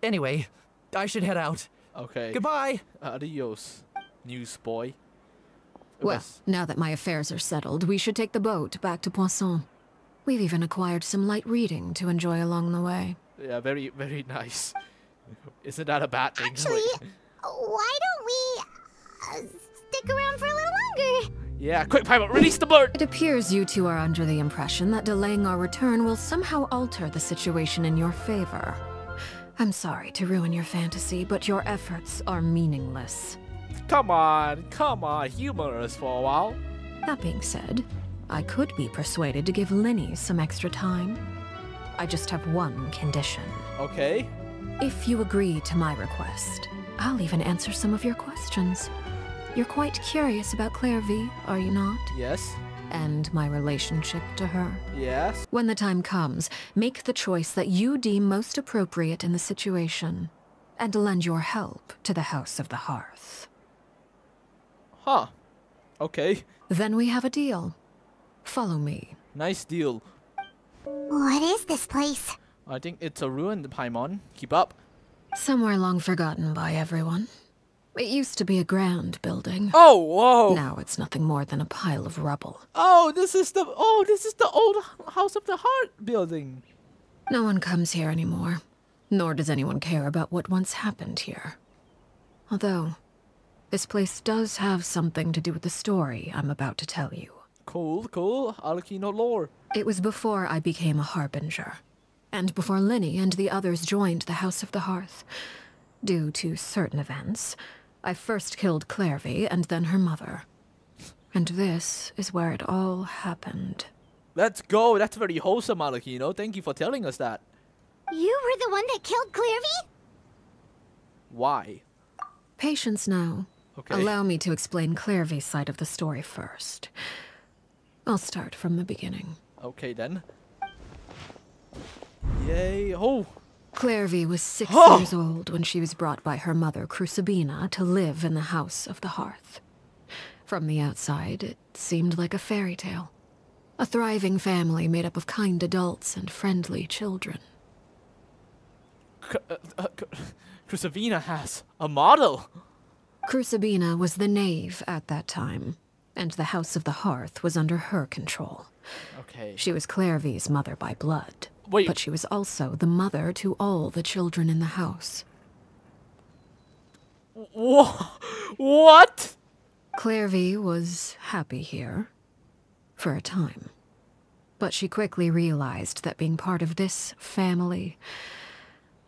Anyway, I should head out. Okay. Goodbye! Adios, newsboy. Well, now that my affairs are settled, we should take the boat back to Poisson. We've even acquired some light reading to enjoy along the way. Yeah, very, very nice. Isn't that a bad thing? Actually, why don't we stick around for a little longer? Yeah, quick, Piper, release the bird! It appears you two are under the impression that delaying our return will somehow alter the situation in your favor. I'm sorry to ruin your fantasy, but your efforts are meaningless. Come on, humor us for a while. That being said, I could be persuaded to give Linny some extra time. I just have one condition. Okay. If you agree to my request, I'll even answer some of your questions. You're quite curious about Claire V, are you not? Yes. And my relationship to her? Yes. When the time comes, make the choice that you deem most appropriate in the situation, and lend your help to the House of the Hearth. Huh. Okay. Then we have a deal. Follow me. Nice deal. What is this place? I think it's a ruined Paimon. Keep up. Somewhere long forgotten by everyone. It used to be a grand building. Oh, whoa! Now it's nothing more than a pile of rubble. Oh, this is the old House of the Heart building. No one comes here anymore, nor does anyone care about what once happened here. Although, This place does have something to do with the story I'm about to tell you. Cool, cool. Arlecchino lore. It was before I became a harbinger, and before Linny and the others joined the House of the Hearth. Due to certain events, I first killed Clairvy and then her mother. And this is where it all happened. Let's go. That's very wholesome, Arlecchino. Thank you for telling us that. You were the one that killed Clairvy? Why? Patience now. Okay. Allow me to explain Clairvy's side of the story first. I'll start from the beginning. Okay, then. Yay. Oh! Clairvy was 6 years old when she was brought by her mother, Crucibina, to live in the House of the Hearth. From the outside, it seemed like a fairy tale. A thriving family made up of kind adults and friendly children. Crucibina has a model! Crucibina was the knave at that time, and the House of the Hearth was under her control. Okay. She was Clairvy's mother by blood. Wait. But she was also the mother to all the children in the house. What? Clairvy was happy here. For a time. But she quickly realized that being part of this family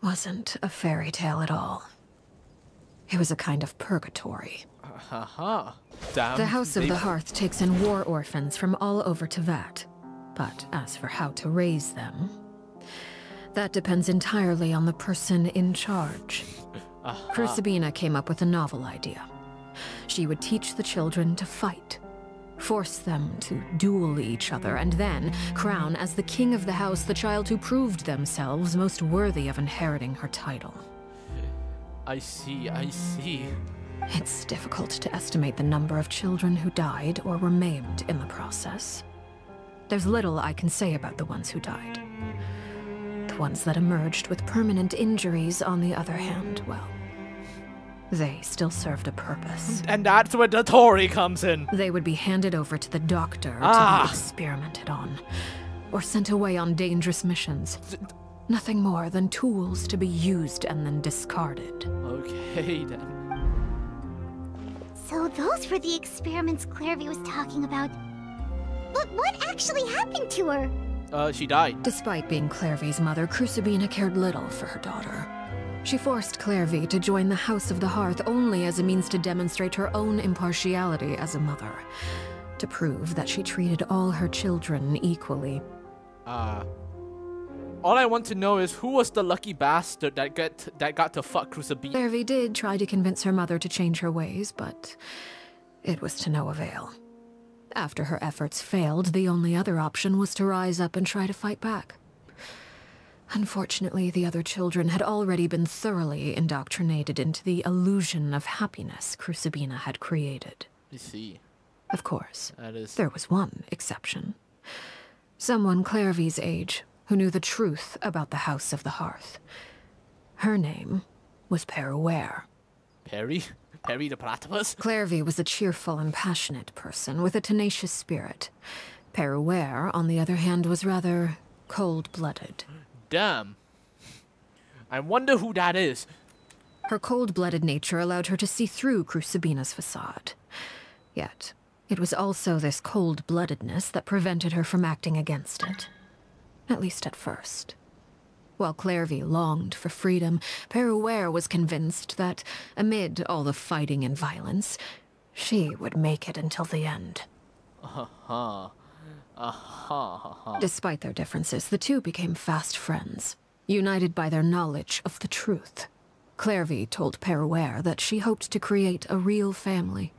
wasn't a fairy tale at all. It was a kind of purgatory. Damn. The House of the Hearth takes in war orphans from all over Tevat. But as for how to raise them, that depends entirely on the person in charge. Crucibina came up with a novel idea. She would teach the children to fight, force them to duel each other, and then crown as the king of the house the child who proved themselves most worthy of inheriting her title. I see, I see. It's difficult to estimate the number of children who died or were maimed in the process. There's little I can say about the ones who died. The ones that emerged with permanent injuries, on the other hand, well, they still served a purpose. And that's where the Tory comes in. They would be handed over to the doctor to be experimented on, or sent away on dangerous missions. Nothing more than tools to be used and then discarded. Okay, then. So those were the experiments Clairvy was talking about. But what actually happened to her? She died. Despite being Clairvy's mother, Crucibina cared little for her daughter. She forced Clairvy to join the House of the Hearth only as a means to demonstrate her own impartiality as a mother, to prove that she treated all her children equally. All I want to know is who was the lucky bastard that got to fuck Crucibina? Clairvy did try to convince her mother to change her ways, but it was to no avail. After her efforts failed, the only other option was to rise up and try to fight back. Unfortunately, the other children had already been thoroughly indoctrinated into the illusion of happiness Crucibina had created. I see. Of course, That is... there was one exception. Someone Clairvy's age who knew the truth about the House of the Hearth. Her name was Peruere. Perry? Perry the platypus? Clairvy was a cheerful and passionate person with a tenacious spirit. Peruere, on the other hand, was rather cold-blooded. Damn. I wonder who that is. Her cold-blooded nature allowed her to see through Crucibina's facade. Yet, it was also this cold-bloodedness that prevented her from acting against it. At least at first. While Clairvy longed for freedom, Peruere was convinced that, amid all the fighting and violence, she would make it until the end. Despite their differences, the two became fast friends, united by their knowledge of the truth. Clairvy told Peruere that she hoped to create a real family,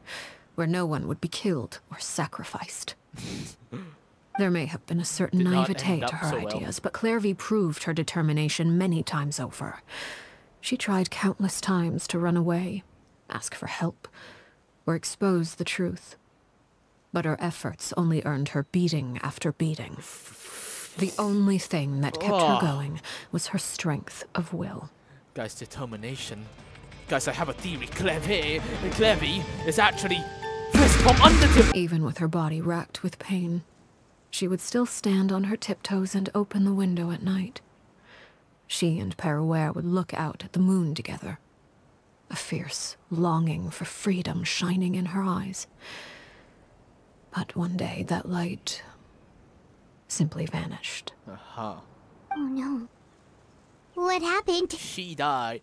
where no one would be killed or sacrificed. There may have been a certain naivete to her ideas, but Clairvy proved her determination many times over. She tried countless times to run away, ask for help, or expose the truth. But her efforts only earned her beating after beating. The only thing that kept her going was her strength of will. Guys, determination. Guys, I have a theory. Clairvy is actually fist from under. Even with her body racked with pain, she would still stand on her tiptoes and open the window at night. She and Peruere would look out at the moon together. a fierce longing for freedom shining in her eyes. But one day, that light simply vanished. Uh-huh. Oh no. What happened? She died.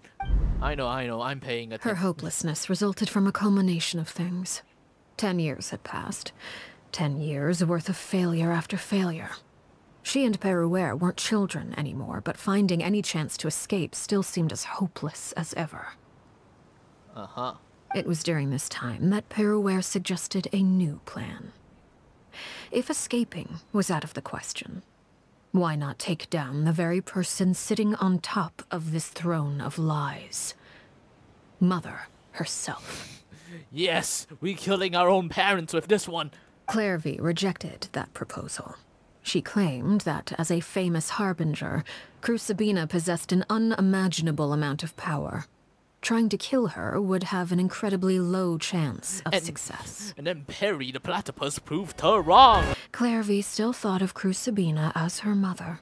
I know, I'm paying attention. Her hopelessness resulted from a culmination of things. 10 years had passed. 10 years worth of failure after failure. She and Perouer weren't children anymore, but finding any chance to escape still seemed as hopeless as ever. Uh-huh. It was during this time that Perouer suggested a new plan. If escaping was out of the question, why not take down the very person sitting on top of this throne of lies? Mother herself. Yes, we killing our own parents with this one. Clairvy rejected that proposal. She claimed that, as a famous harbinger, Crucibina possessed an unimaginable amount of power. Trying to kill her would have an incredibly low chance of success. And then Perry the platypus proved her wrong. Clairvy still thought of Crucibina as her mother.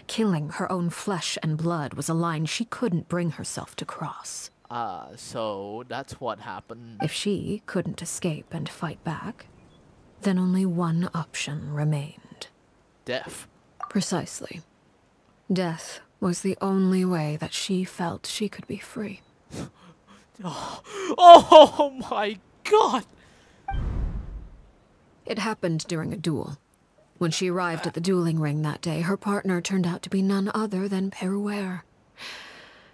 Killing her own flesh and blood was a line she couldn't bring herself to cross. So that's what happened. If she couldn't escape and fight back, then only one option remained. Death. Precisely. Death was the only way that she felt she could be free. Oh my god! It happened during a duel. When she arrived at the dueling ring that day, her partner turned out to be none other than Perouer.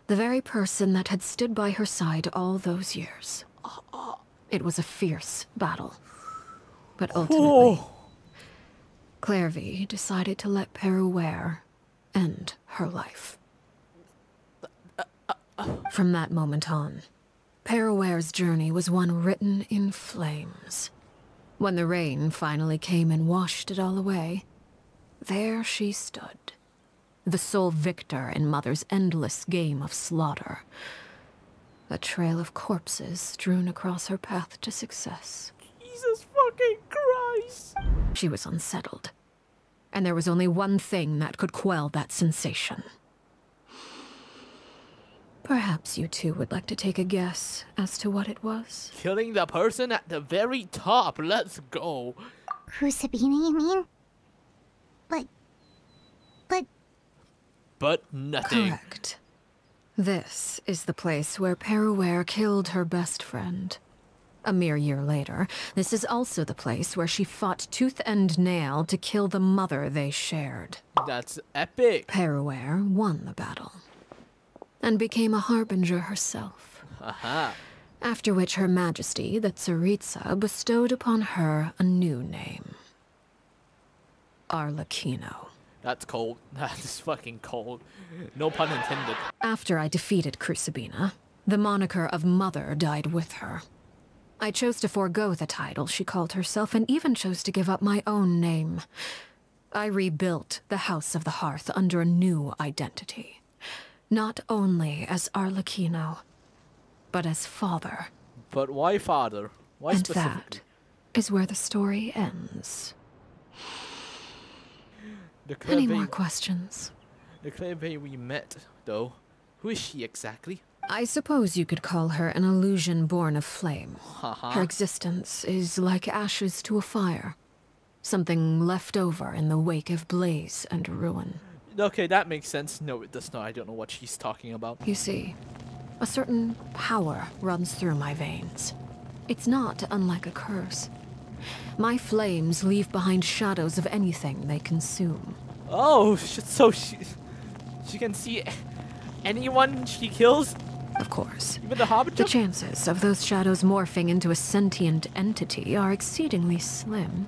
The very person that had stood by her side all those years. It was a fierce battle. But ultimately, Clairvy decided to let Perouer end her life. From that moment on, Perouer's journey was one written in flames. When the rain finally came and washed it all away, there she stood, the sole victor in Mother's endless game of slaughter. A trail of corpses strewn across her path to success. Jesus fucking Christ! She was unsettled, and there was only one thing that could quell that sensation. Perhaps you two would like to take a guess as to what it was? Killing the person at the very top. Let's go. Crucibina, you mean? But nothing. Correct. This is the place where Perouer killed her best friend. A mere year later, this is also the place where she fought tooth and nail to kill the mother they shared. That's epic. Perouer won the battle and became a harbinger herself. Aha. After which Her Majesty, the Tsaritsa, bestowed upon her a new name. Arlecchino. That's cold. That's fucking cold. No pun intended. After I defeated Crucibina, the moniker of Mother died with her. I chose to forego the title she called herself and even chose to give up my own name. I rebuilt the House of the Hearth under a new identity. Not only as Arlecchino, but as father. But why father? Why and specifically? that is where the story ends. The Any more questions? The Clairvy we met, though. Who is she exactly? I suppose you could call her an illusion born of flame. Her existence is like ashes to a fire. Something left over in the wake of blaze and ruin. Okay, that makes sense. No, it does not. I don't know what she's talking about. You see, a certain power runs through my veins. It's not unlike a curse. My flames leave behind shadows of anything they consume. Oh, so she can see anyone she kills? Of course. Even the harbinger? The chances of those shadows morphing into a sentient entity are exceedingly slim.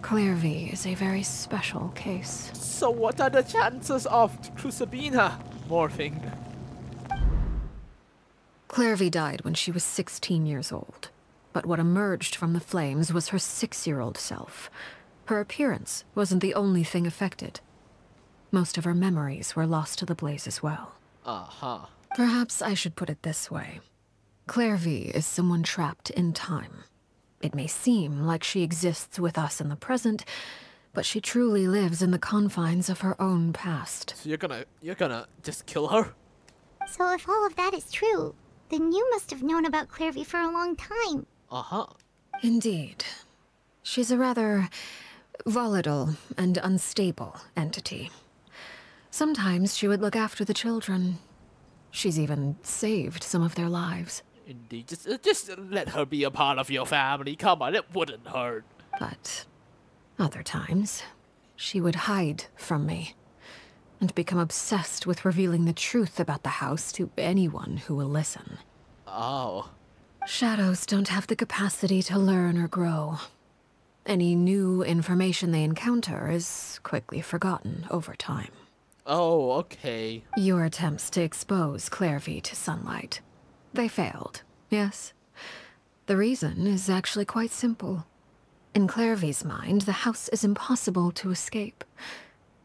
Clairvy is a very special case. So what are the chances of Crucibina morphing? Clairvy died when she was 16 years old. But what emerged from the flames was her 6-year-old self. Her appearance wasn't the only thing affected. Most of her memories were lost to the blaze as well. Uh-huh. Perhaps I should put it this way. Clairvy is someone trapped in time. It may seem like she exists with us in the present, but she truly lives in the confines of her own past. So you're gonna just kill her? So if all of that is true, Then you must have known about Clairvy for a long time. Uh-huh. Indeed. She's a rather volatile and unstable entity. Sometimes she would look after the children. She's even saved some of their lives. Indeed. Just let her be a part of your family. Come on, it wouldn't hurt. But other times, she would hide from me and become obsessed with revealing the truth about the house to anyone who will listen. Oh. Shadows don't have the capacity to learn or grow. Any new information they encounter is quickly forgotten over time. Oh, okay. Your attempts to expose Clairvy to sunlight. They failed, yes? The reason is actually quite simple. In Clairvy's mind, the house is impossible to escape.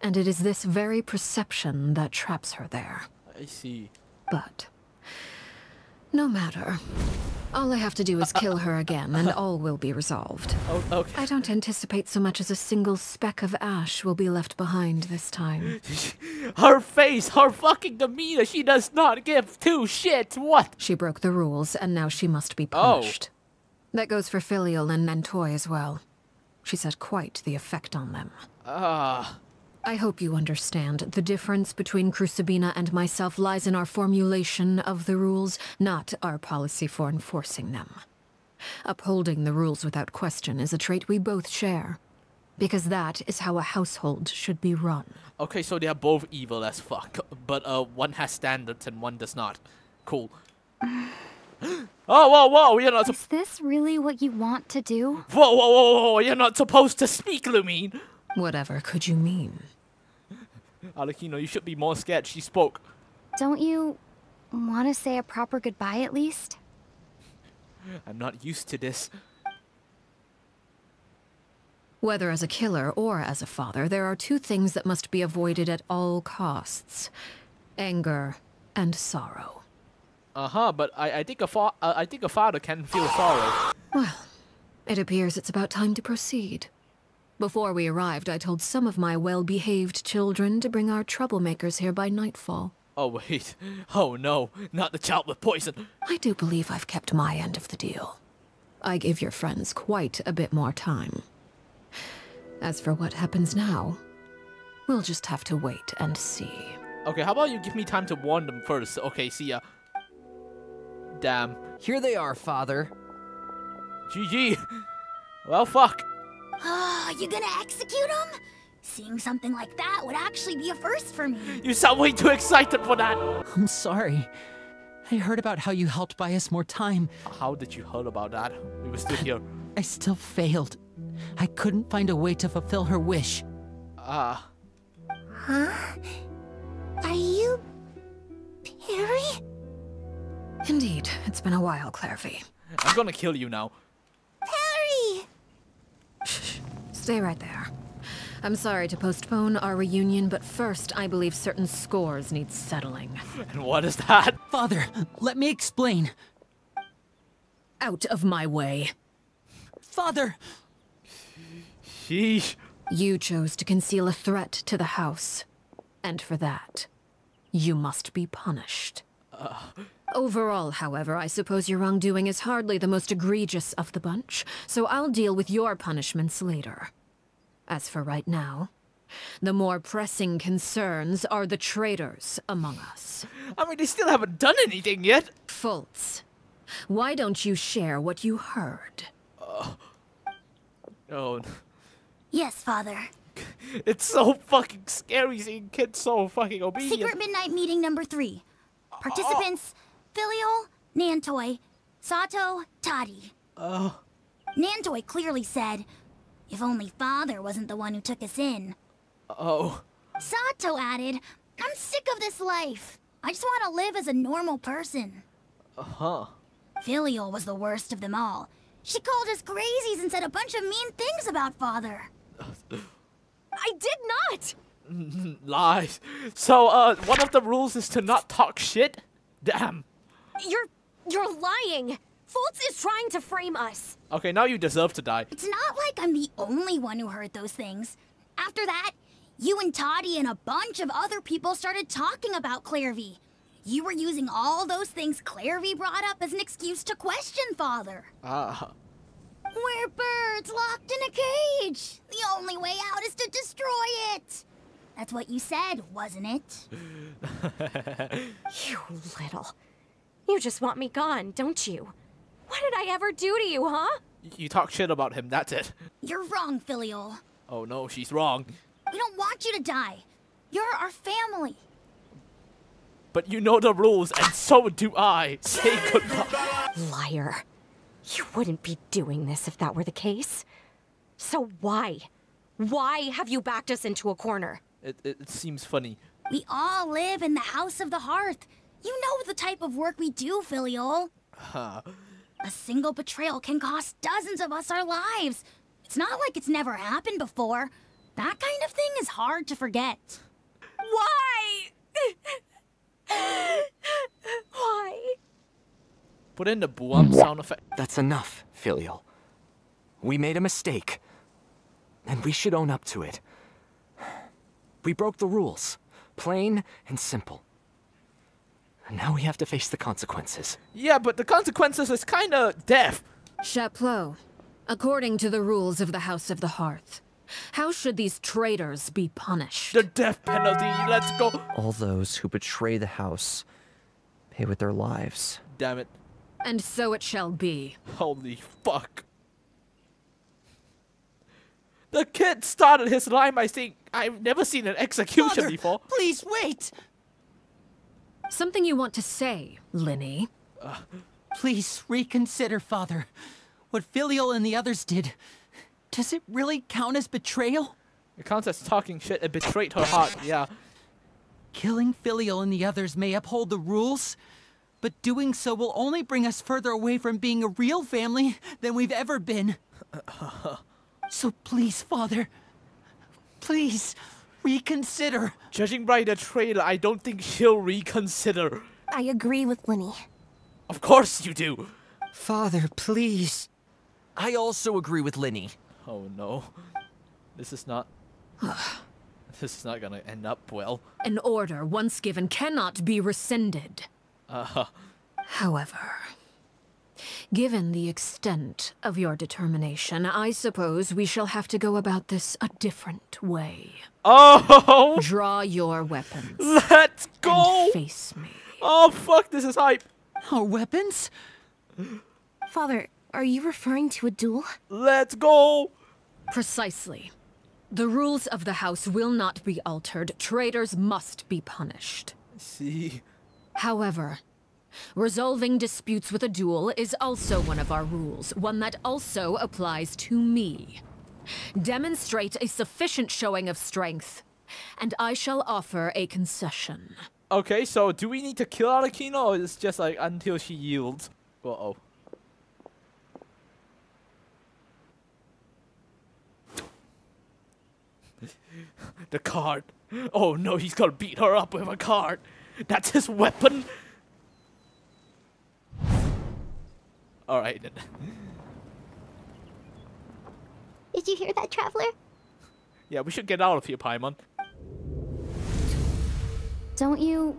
And it is this very perception that traps her there. I see. But no matter. All I have to do is kill her again, and all will be resolved. Oh, okay. I don't anticipate so much as a single speck of ash will be left behind this time. Her face, her fucking demeanor, she does not give two shits. What? She broke the rules, and now she must be punished. That goes for Filial and Nantoy as well. She's had quite the effect on them. I hope you understand. The difference between Crucibina and myself lies in our formulation of the rules, not our policy for enforcing them. Upholding the rules without question is a trait we both share, because that is how a household should be run. Okay, so they are both evil as fuck, but one has standards and one does not. Cool. Oh, whoa, you're not. Is this really what you want to do? Whoa, you're not supposed to speak, Lumine. Whatever could you mean? Arlecchino, you should be more scared. She spoke. Don't you want to say a proper goodbye at least? I'm not used to this. Whether as a killer or as a father, there are two things that must be avoided at all costs: anger and sorrow. But I think a father can feel sorrow. Well, it appears it's about time to proceed. Before we arrived, I told some of my well-behaved children to bring our troublemakers here by nightfall. Oh, wait. Oh, no. Not the child with poison. I do believe I've kept my end of the deal. I gave your friends quite a bit more time. As for what happens now, we'll just have to wait and see. Okay, how about you give me time to warn them first? Okay, see ya. Damn. Here they are, Father. GG. Well, fuck. You gonna execute him? Seeing something like that would actually be a first for me. You sound way too excited for that. I'm sorry. I heard about how you helped buy us more time. How did you hear about that? We were still here. I still failed. I couldn't find a way to fulfill her wish. Huh? Are you... Perry? Indeed, it's been a while, Clairvy. I'm gonna kill you now. Perry! Shh. Stay right there. I'm sorry to postpone our reunion, but first I believe certain scores need settling. And what is that? Father, let me explain. Out of my way. Father! Sheesh. You chose to conceal a threat to the house. And for that, you must be punished. Overall, however, I suppose your wrongdoing is hardly the most egregious of the bunch, so I'll deal with your punishments later. As for right now, the more pressing concerns are the traitors among us. I mean, they still haven't done anything yet. Fultz, why don't you share what you heard? Oh. Yes, Father. It's so fucking scary seeing kids so fucking obedient. Secret midnight meeting number 3. Participants, Filial, Nantoy, Sato, Toddy. Nantoy clearly said, if only Father wasn't the one who took us in. Sato added, I'm sick of this life. I just want to live as a normal person. Filial was the worst of them all. She called us crazies and said a bunch of mean things about Father. I did not! Lies. So, one of the rules is to not talk shit? Damn. You're lying. Fultz is trying to frame us. Okay, now you deserve to die. It's not like I'm the only one who heard those things. After that, you and Toddy and a bunch of other people started talking about Clairvy. You were using all those things Clairvy brought up as an excuse to question Father. Ah. We're birds locked in a cage. The only way out is to destroy it. That's what you said, wasn't it? You little... You just want me gone, don't you? What did I ever do to you, huh? You talk shit about him, that's it. You're wrong, Filial. Oh no, she's wrong. We don't want you to die. You're our family. But you know the rules, and so do I. Say goodbye. Liar. You wouldn't be doing this if that were the case. So why? Why have you backed us into a corner? It seems funny. We all live in the House of the Hearth. You know the type of work we do, Filial. Huh. A single betrayal can cost dozens of us our lives. It's not like it's never happened before. That kind of thing is hard to forget. Why? Why? Put in the boom sound effect. That's enough, Filial. We made a mistake, and we should own up to it. We broke the rules, plain and simple. And now we have to face the consequences. Yeah, but the consequences is kinda death. Chaplot, according to the rules of the House of the Hearth, how should these traitors be punished? The death penalty, let's go. All those who betray the house pay with their lives. Damn it. And so it shall be. Holy fuck. The kid started his line by saying, I've never seen an execution Father, before. Please wait! Something you want to say, Linny? Please reconsider, Father. What Filial and the others did, does it really count as betrayal? It counts as talking shit. It betrayed her heart, yeah. Killing Filial and the others may uphold the rules, but doing so will only bring us further away from being a real family than we've ever been. So please, Father, please reconsider. Judging by the trailer, I don't think she'll reconsider. I agree with Linny. Of course you do. Father, please. I also agree with Linny. Oh no. This is not... this is not gonna end up well. An order once given cannot be rescinded. However, given the extent of your determination, I suppose we shall have to go about this a different way. Oh! Draw your weapons. Let's go! And face me. Oh fuck, this is hype. Our weapons? Father, are you referring to a duel? Let's go! Precisely. The rules of the house will not be altered. Traitors must be punished. See? However, resolving disputes with a duel is also one of our rules, one that also applies to me. Demonstrate a sufficient showing of strength, and I shall offer a concession. Okay, so do we need to kill Arlecchino, or is it just like until she yields? Uh-oh. The card. Oh no, he's gonna beat her up with a card. That's his weapon. Alright then. Did you hear that, Traveler? Yeah, we should get out of here, Paimon. Don't you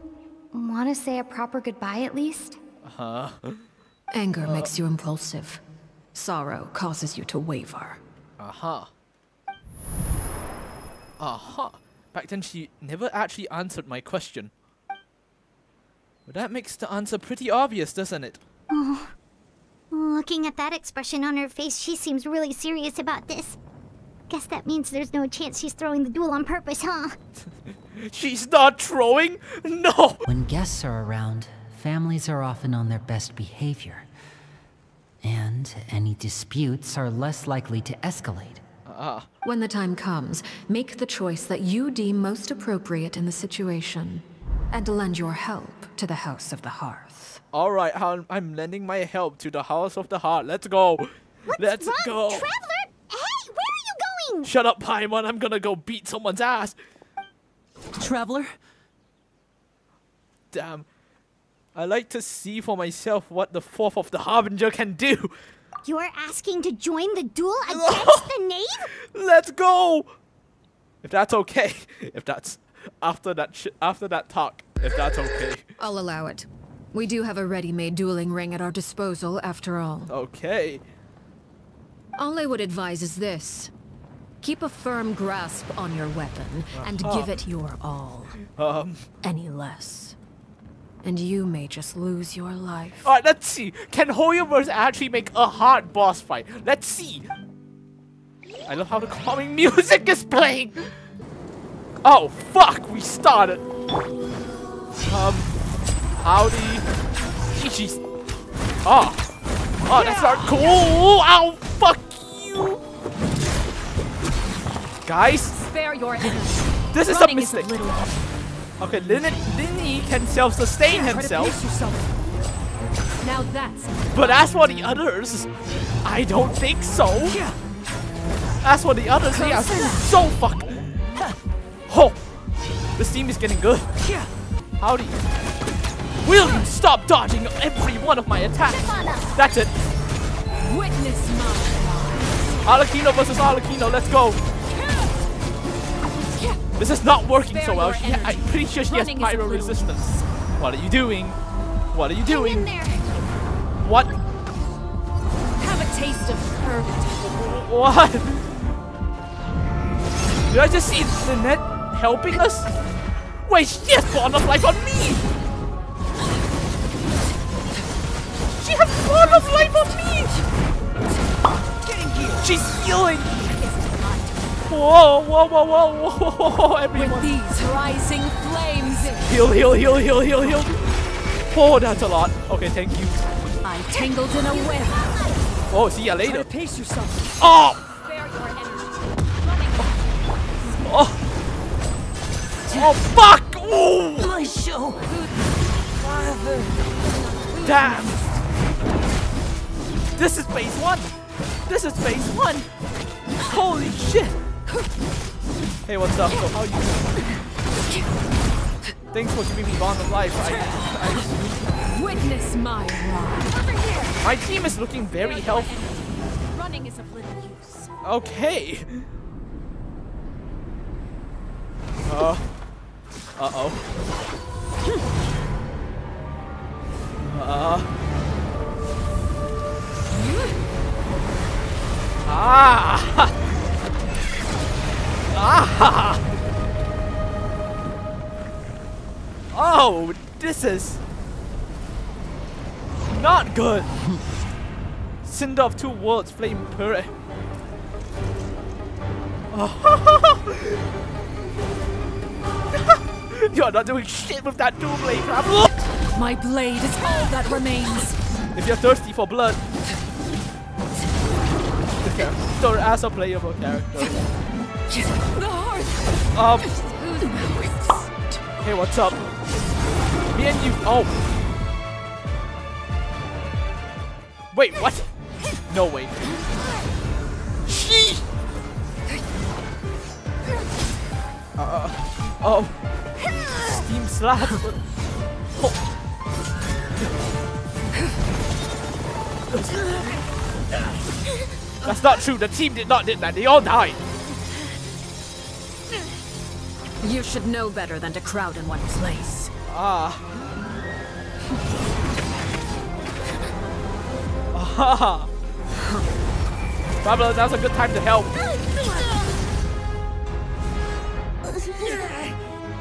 want to say a proper goodbye at least? Uh-huh. Anger makes you impulsive. Sorrow causes you to waver. Uh-huh. Uh-huh. Back then she never actually answered my question. But that makes the answer pretty obvious, doesn't it? Oh. Looking at that expression on her face, she seems really serious about this. Guess that means there's no chance she's throwing the duel on purpose, huh? She's not throwing? No! When guests are around, families are often on their best behavior. And any disputes are less likely to escalate. When the time comes, make the choice that you deem most appropriate in the situation, and lend your help to the House of the Hearth. Alright, I'm lending my help to the House of the Heart. Let's go! Let's wrong, go! Traveler? Hey, where are you going? Shut up, Paimon. I'm gonna go beat someone's ass. Traveler? Damn. I like to see for myself what the fourth of the harbinger can do. You're asking to join the duel against the knave? Let's go! If that's okay. If that's after that talk. if that's okay. I'll allow it. We do have a ready-made dueling ring at our disposal, after all. Okay. All I would advise is this. Keep a firm grasp on your weapon, and give it your all. Any less, and you may just lose your life. Alright, let's see. Can Hoyoverse actually make a hard boss fight? Let's see. I love how the calming music is playing. Oh, fuck. We started. Howdy. Jeez. Oh. Oh, that's not cool. Ow, fuck you. Guys. Spare your energy. This is a mistake. Okay, Linny can self-sustain himself. Now that's... But as for the others, I don't think so. As for the others, they are so fucked. Oh, this team is getting good. Howdy. Will you stop dodging every one of my attacks? That's it. Witness my Arlecchino versus Arlecchino, let's go. This is not working so well. I'm pretty sure she has pyro resistance. What are you doing? What are you doing? What? Have a taste of purgatory. What? Did I just see Lynette helping us? Wait, she has Bond of Life on me! She has Bond of Life on me! She's healing! Whoa, whoa, whoa, whoa, whoa, whoa, everyone. With these rising flames. Heal, heal, heal, heal, heal, heal. Oh, that's a lot. Okay, thank you. I'm tangled in a web. Oh, see ya later. Pace yourself. Oh! Oh, fuck! Ooh! My show. Damn! This is phase 1! This is phase 1! Holy shit! Hey, what's up? So how you doing? Thanks for giving me Bond of Life. Witness my wrath. My team is looking very healthy. Running is of little use. Okay. Uh-oh. Oh, this is not good. Cinder of two worlds, flame puree. You're not doing shit with that dual blade crap. My blade is all that remains. If you're thirsty for blood, don't ask a playable character. The heart. Hey, what's up? Me and you. Oh. Wait, what? No way. Sheesh. Oh. Steam slap. Oh. That's not true. The team did that. They all died. You should know better than to crowd in one place. Pablo, now's a good time to help.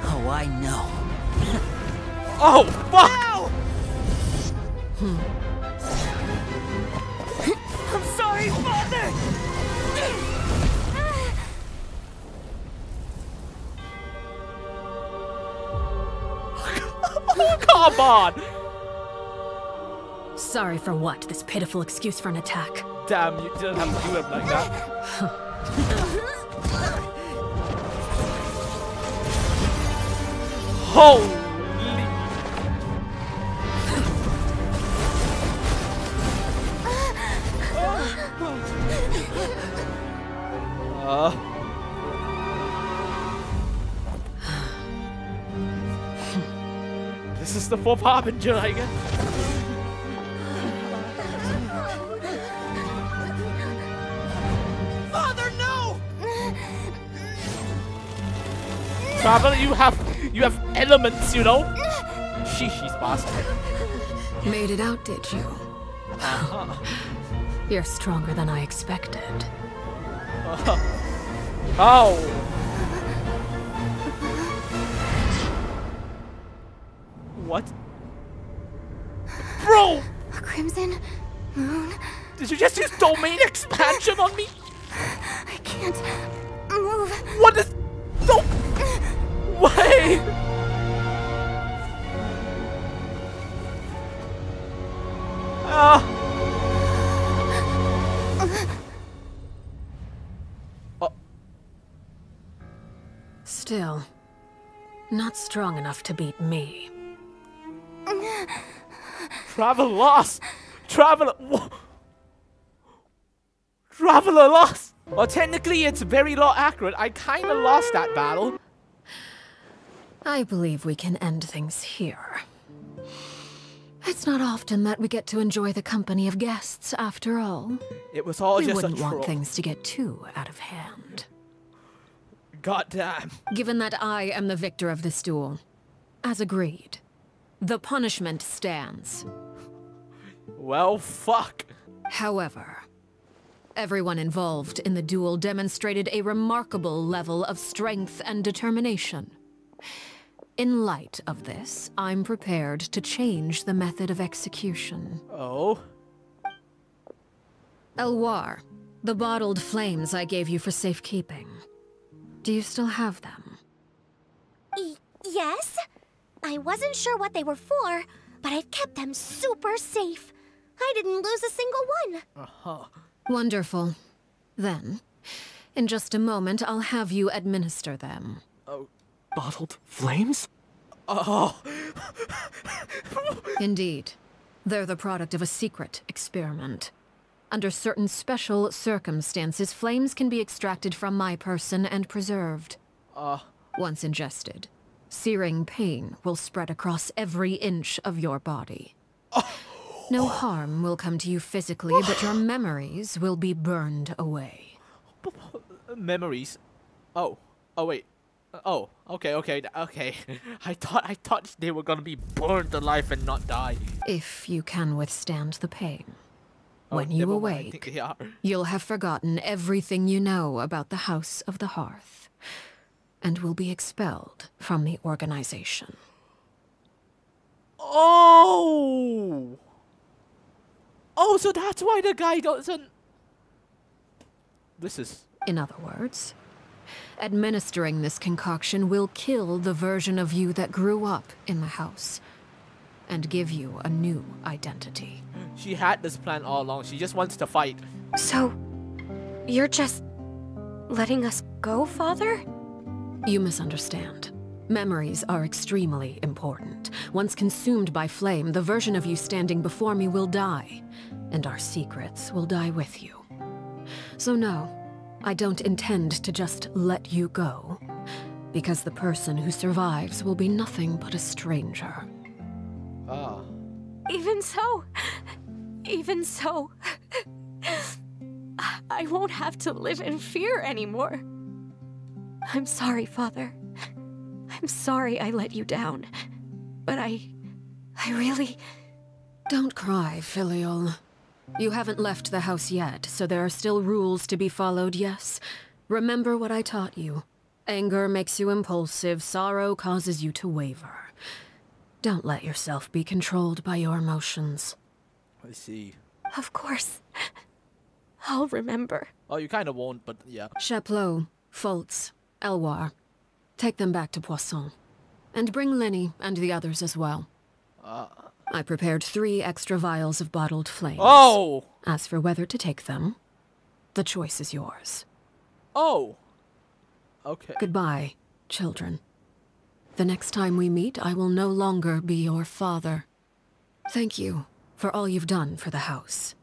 Oh, I know. Oh, fuck! I'm sorry, Father! Come on! Sorry for what? This pitiful excuse for an attack. Damn, you didn't have to do it like that. Holy! This is the fourth harbinger, I guess. Father, no! Traveler, you have elements, you know? She's fast. Made it out, did you? You're stronger than I expected. Oh! What? Bro! A crimson moon. Did you just use domain expansion on me? I can't move. What is... No! Wait! Oh. Still, not strong enough to beat me. Travel lost! Traveler lost! Well, technically it's very law accurate. I kinda lost that battle. I believe we can end things here. It's not often that we get to enjoy the company of guests, after all. It was all we just a wouldn't troll. want things to get too out of hand. Goddamn. Given that I am the victor of this duel, as agreed, the punishment stands. Well, fuck. However, everyone involved in the duel demonstrated a remarkable level of strength and determination. In light of this, I'm prepared to change the method of execution. Oh? Elwar, the bottled flames I gave you for safekeeping. Do you still have them? Yes? I wasn't sure what they were for, but I've kept them super safe. I didn't lose a single one. Uh-huh. Wonderful. Then, in just a moment, I'll have you administer them. Oh. Bottled flames? Oh. Indeed. They're the product of a secret experiment. Under certain special circumstances, flames can be extracted from my person and preserved. Once ingested, searing pain will spread across every inch of your body. No harm will come to you physically, but your memories will be burned away. Memories? Oh. Oh, wait. Oh, okay. I thought they were gonna be burned alive and not die. If you can withstand the pain. Oh, When you never mind, I think awake, they are. you'll have forgotten everything you know about the House of the Hearth, and will be expelled from the organization. Oh! Oh, so that's why the guy doesn't... This is... In other words, administering this concoction will kill the version of you that grew up in the house, and give you a new identity. She had this plan all along. She just wants to fight. So, you're just letting us go, Father? You misunderstand. Memories are extremely important. Once consumed by flame, the version of you standing before me will die, and our secrets will die with you. So no, I don't intend to just let you go, because the person who survives will be nothing but a stranger. Ah. Even so, I won't have to live in fear anymore. I'm sorry, Father. I'm sorry I let you down. But I really... Don't cry, Filial. You haven't left the house yet, so there are still rules to be followed, yes? Remember what I taught you. Anger makes you impulsive, sorrow causes you to waver. Don't let yourself be controlled by your emotions. I see. Of course. I'll remember. Oh, you kind of won't, but yeah. Chaplot, Foltz, Elwar. Take them back to Poisson. And bring Lenny and the others as well. I prepared 3 extra vials of bottled flames. Oh! As for whether to take them, the choice is yours. Oh! Okay. Goodbye, children. The next time we meet, I will no longer be your father. Thank you for all you've done for the house.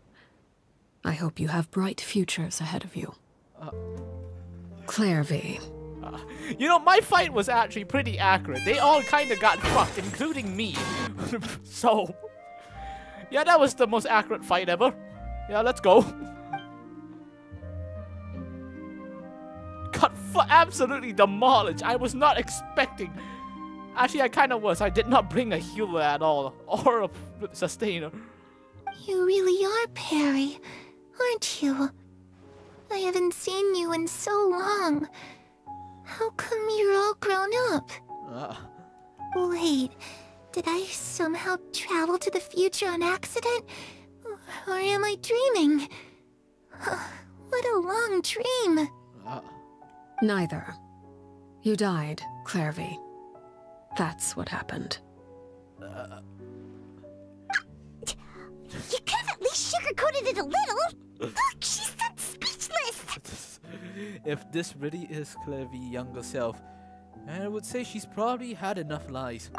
I hope you have bright futures ahead of you. Clairvy. You know, my fight was actually pretty accurate. They all kind of got fucked, including me. So, yeah, that was the most accurate fight ever. Yeah, let's go. Got absolutely demolished. I was not expecting Actually, I kind of was. I did not bring a healer at all, or a sustainer. You really are Perry, aren't you? I haven't seen you in so long. How come you're all grown up? Wait, did I somehow travel to the future on accident? Or am I dreaming? What a long dream. Neither. You died, Clairvy. That's what happened. You could have at least sugarcoated it a little. Look, she's that speechless. If this really is Clairvy's younger self, I would say she's probably had enough lies.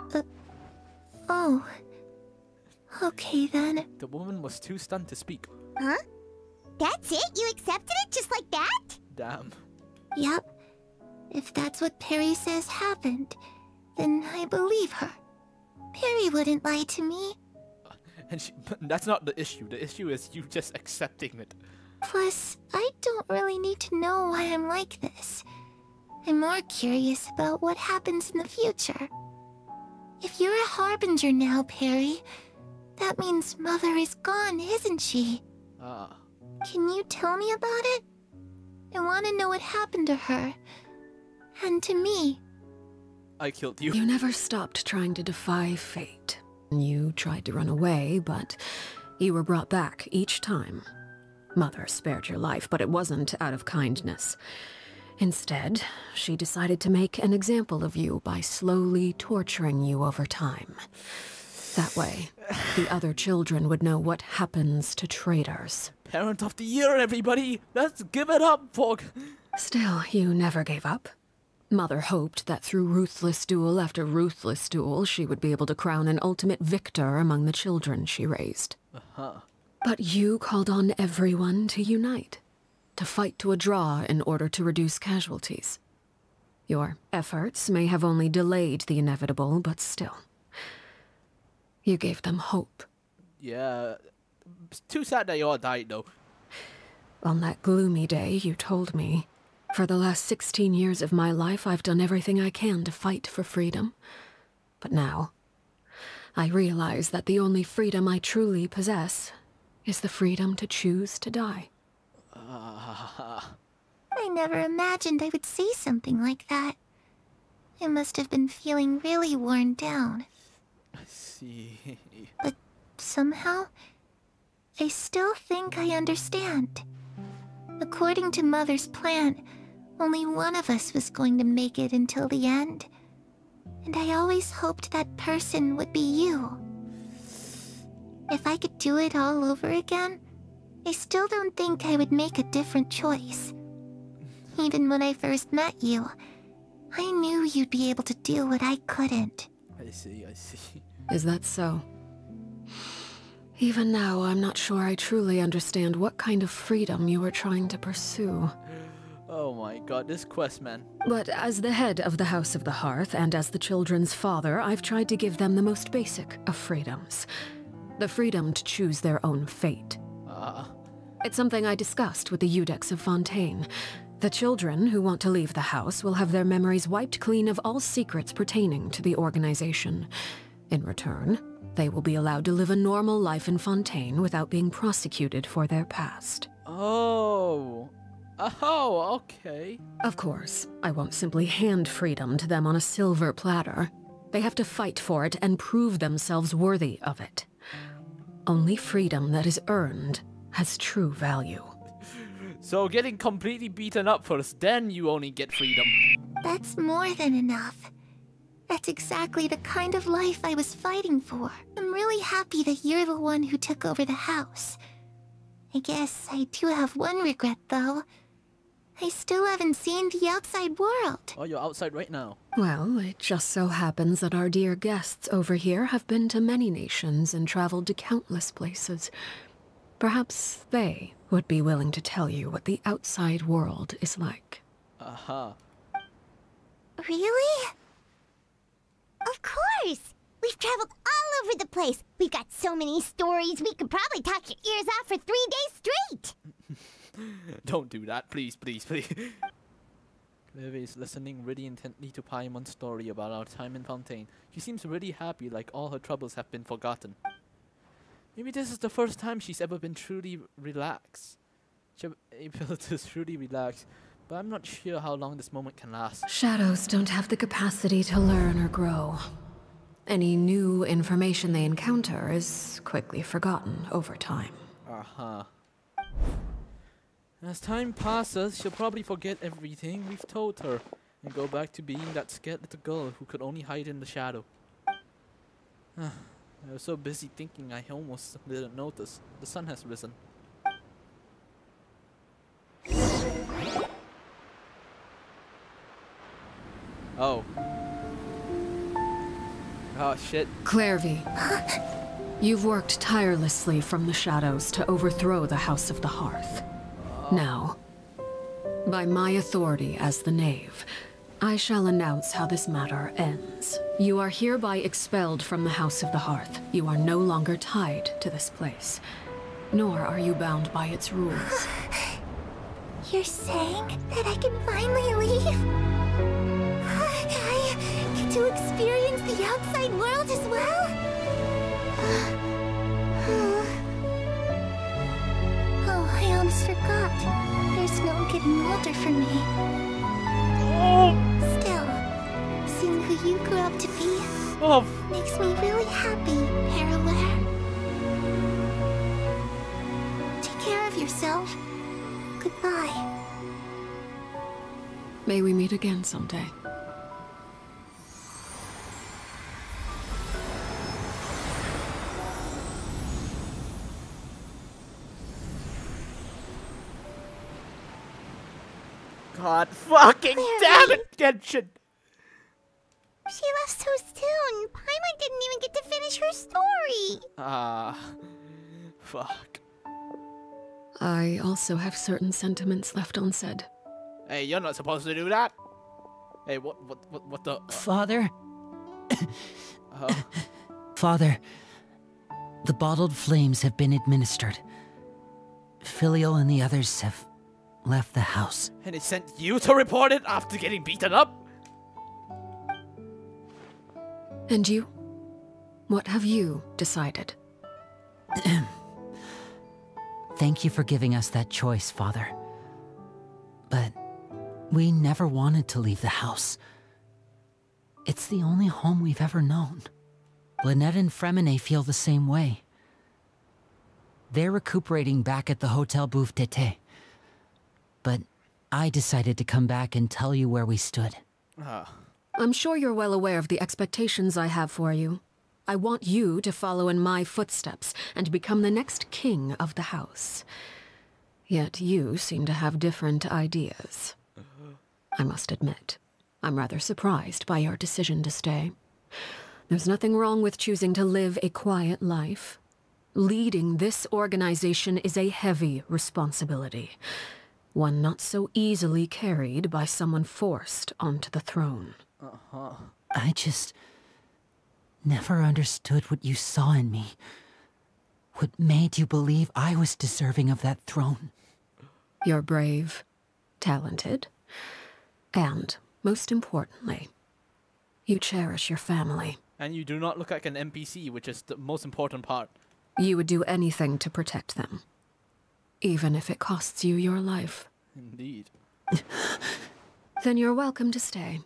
Oh. Okay then. The woman was too stunned to speak. Huh? That's it? You accepted it just like that? Damn. Yep. If that's what Perry says happened, then I believe her. Perry wouldn't lie to me. And that's not the issue. The issue is you just accepting it. Plus, I don't really need to know why I'm like this. I'm more curious about what happens in the future. If you're a harbinger now, Perry, that means Mother is gone, isn't she? Can you tell me about it? I want to know what happened to her. And to me. I killed you. You never stopped trying to defy fate. You tried to run away, but you were brought back each time. Mother spared your life, but it wasn't out of kindness. Instead, she decided to make an example of you by slowly torturing you over time. That way, the other children would know what happens to traitors. Parent of the year, everybody! Let's give it up, Pog! Still, you never gave up. Mother hoped that through ruthless duel after ruthless duel, she would be able to crown an ultimate victor among the children she raised. But you called on everyone to unite, to fight to a draw in order to reduce casualties. Your efforts may have only delayed the inevitable, but still. You gave them hope. Yeah, it's too sad that you all died, though. On that gloomy day, you told me, for the last 16 years of my life, I've done everything I can to fight for freedom. But now, I realize that the only freedom I truly possess is the freedom to choose to die. I never imagined I would say something like that. I must have been feeling really worn down. I see. But somehow, I still think I understand. According to Mother's plan, only one of us was going to make it until the end. And I always hoped that person would be you. If I could do it all over again, I still don't think I would make a different choice. Even when I first met you, I knew you'd be able to do what I couldn't. I see, I see. Is that so? Even now, I'm not sure I truly understand what kind of freedom you were trying to pursue. Oh my god, this quest, man. But as the head of the House of the Hearth, and as the children's father, I've tried to give them the most basic of freedoms. The freedom to choose their own fate. It's something I discussed with the Iudex of Fontaine. The children who want to leave the house will have their memories wiped clean of all secrets pertaining to the organization. In return, they will be allowed to live a normal life in Fontaine without being prosecuted for their past. Oh, okay. Of course, I won't simply hand freedom to them on a silver platter. They have to fight for it and prove themselves worthy of it. Only freedom that is earned has true value. So getting completely beaten up first, then you only get freedom. That's more than enough. That's exactly the kind of life I was fighting for. I'm really happy that you're the one who took over the house. I guess I do have one regret, though. I still haven't seen the outside world. Oh, you're outside right now. Well, it just so happens that our dear guests over here have been to many nations and traveled to countless places. Perhaps they would be willing to tell you what the outside world is like. Really? Of course! We've traveled all over the place. We've got so many stories, we could probably talk your ears off for 3 days straight. Don't do that, please, please, please. Clairvy is listening really intently to Paimon's story about our time in Fontaine. She seems really happy, like all her troubles have been forgotten. Maybe this is the first time she's ever been truly relaxed. Able to truly relax, but I'm not sure how long this moment can last. Shadows don't have the capacity to learn or grow. Any new information they encounter is quickly forgotten over time. Uh-huh. As time passes, she'll probably forget everything we've told her and go back to being that scared little girl who could only hide in the shadow. I was so busy thinking I almost didn't notice. The sun has risen. Oh. Oh shit. Clairvy, you've worked tirelessly from the shadows to overthrow the House of the Hearth. Now, by my authority as the Knave, I shall announce how this matter ends. You are hereby expelled from the House of the Hearth. You are no longer tied to this place, nor are you bound by its rules. You're saying that I can finally leave? I get to experience the outside world as well? Oh, I almost forgot. There's no getting older for me. Still, seeing who you grew up to be makes me really happy, Parallel. Take care of yourself. Goodbye. May we meet again someday. God fucking damn it, Genshin! She left so soon. Paimon didn't even get to finish her story. Fuck. I also have certain sentiments left unsaid. Hey, you're not supposed to do that. Hey, what the? Father? Father, the bottled flames have been administered. Filial and the others have left the house. And it sent you to report it after getting beaten up? And you? What have you decided? Thank you for giving us that choice, Father. But we never wanted to leave the house. It's the only home we've ever known. Lynette and Fremine feel the same way. They're recuperating back at the Hotel Bouffe d'été. But I decided to come back and tell you where we stood. I'm sure you're well aware of the expectations I have for you. I want you to follow in my footsteps and become the next king of the house. Yet you seem to have different ideas. I must admit, I'm rather surprised by your decision to stay. There's nothing wrong with choosing to live a quiet life. Leading this organization is a heavy responsibility. One not so easily carried by someone forced onto the throne. I just never understood what you saw in me. What made you believe I was deserving of that throne? You're brave, talented, and, most importantly, you cherish your family. And you do not look like an NPC, which is the most important part. You would do anything to protect them, even if it costs you your life. Indeed. Then you're welcome to stay.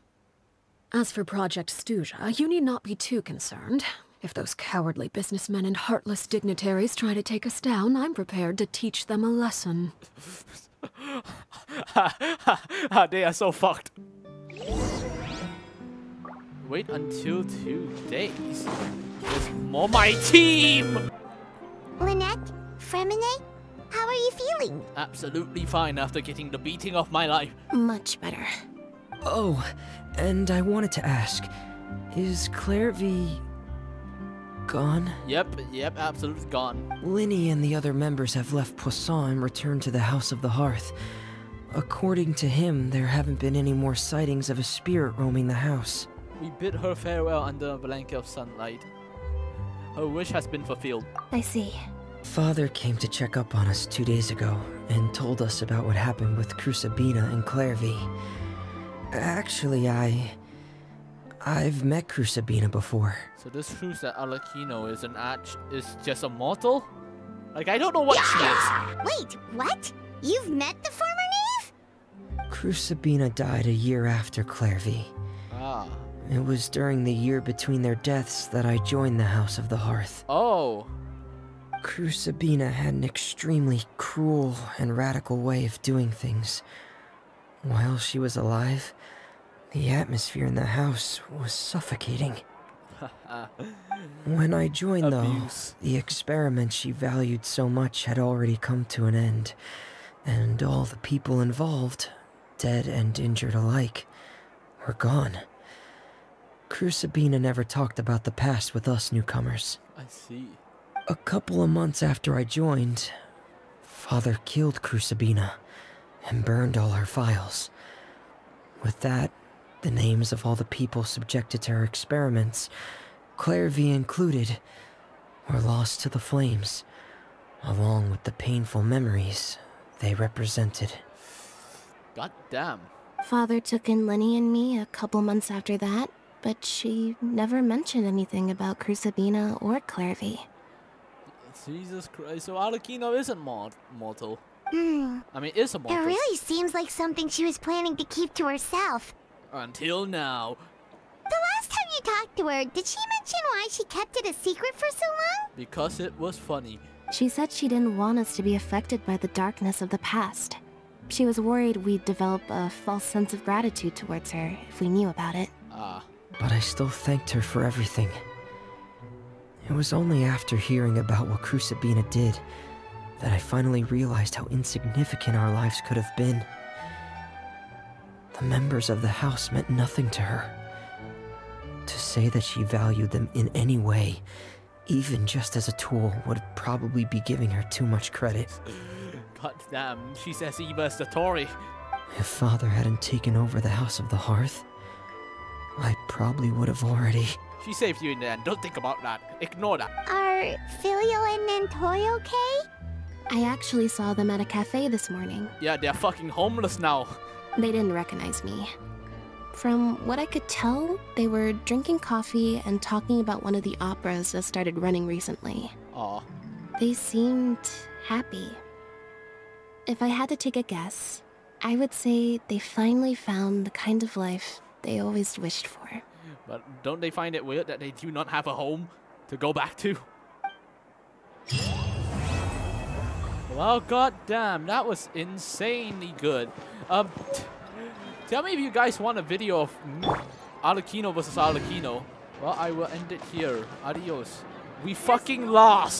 As for Project Stuja, you need not be too concerned. If those cowardly businessmen and heartless dignitaries try to take us down, I'm prepared to teach them a lesson. They are so fucked. Wait until 2 days. There's more my team! Lynette? Fremine? How are you feeling? Absolutely fine after getting the beating of my life. Much better. Oh, and I wanted to ask, is Clairvy gone? Yep, absolutely gone. Linny and the other members have left Poisson and returned to the House of the Hearth. According to him, there haven't been any more sightings of a spirit roaming the house. We bid her farewell under a blanket of sunlight. Her wish has been fulfilled. I see. Father came to check up on us 2 days ago and told us about what happened with Crusabina and Clairvy. Actually, I've met Crusabina before. So this proves that Arlecchino is just a mortal? Like, I don't know what she is. Wait, what? You've met the former knave? Crusabina died a year after Clairvy. Ah. It was during the year between their deaths that I joined the House of the Hearth. Oh. Crusabina had an extremely cruel and radical way of doing things. While she was alive, the atmosphere in the house was suffocating. When I joined, though, the experiment she valued so much had already come to an end, and all the people involved, dead and injured alike, were gone. Crusabina never talked about the past with us newcomers. I see. A couple of months after I joined, Father killed Crusabina and burned all her files. With that, the names of all the people subjected to her experiments, Clairvy included, were lost to the flames, along with the painful memories they represented. God damn. Father took in Lenny and me a couple months after that, but she never mentioned anything about Crusabina or Clairvy. Jesus Christ, so Arlecchino isn't mortal. Hmm. I mean, is a mortal. It really seems like something she was planning to keep to herself. Until now. The last time you talked to her, did she mention why she kept it a secret for so long? Because it was funny. She said she didn't want us to be affected by the darkness of the past. She was worried we'd develop a false sense of gratitude towards her if we knew about it. Ah. But I still thanked her for everything. It was only after hearing about what Crusabina did that I finally realized how insignificant our lives could have been. The members of the house meant nothing to her. To say that she valued them in any way, even just as a tool, would probably be giving her too much credit. God damn, she says Eva is the Tory. If Father hadn't taken over the House of the Hearth, I probably would have already... She saved you in the end, don't think about that. Ignore that. Are Filial and Nantoy okay? I actually saw them at a cafe this morning. Yeah, they're fucking homeless now. They didn't recognize me. From what I could tell, they were drinking coffee and talking about one of the operas that started running recently. Aw. They seemed happy. If I had to take a guess, I would say they finally found the kind of life they always wished for. But don't they find it weird that they do not have a home to go back to? Well, goddamn, that was insanely good. Tell me if you guys want a video of Arlecchino versus Arlecchino. Well, I will end it here. Adios. We fucking lost!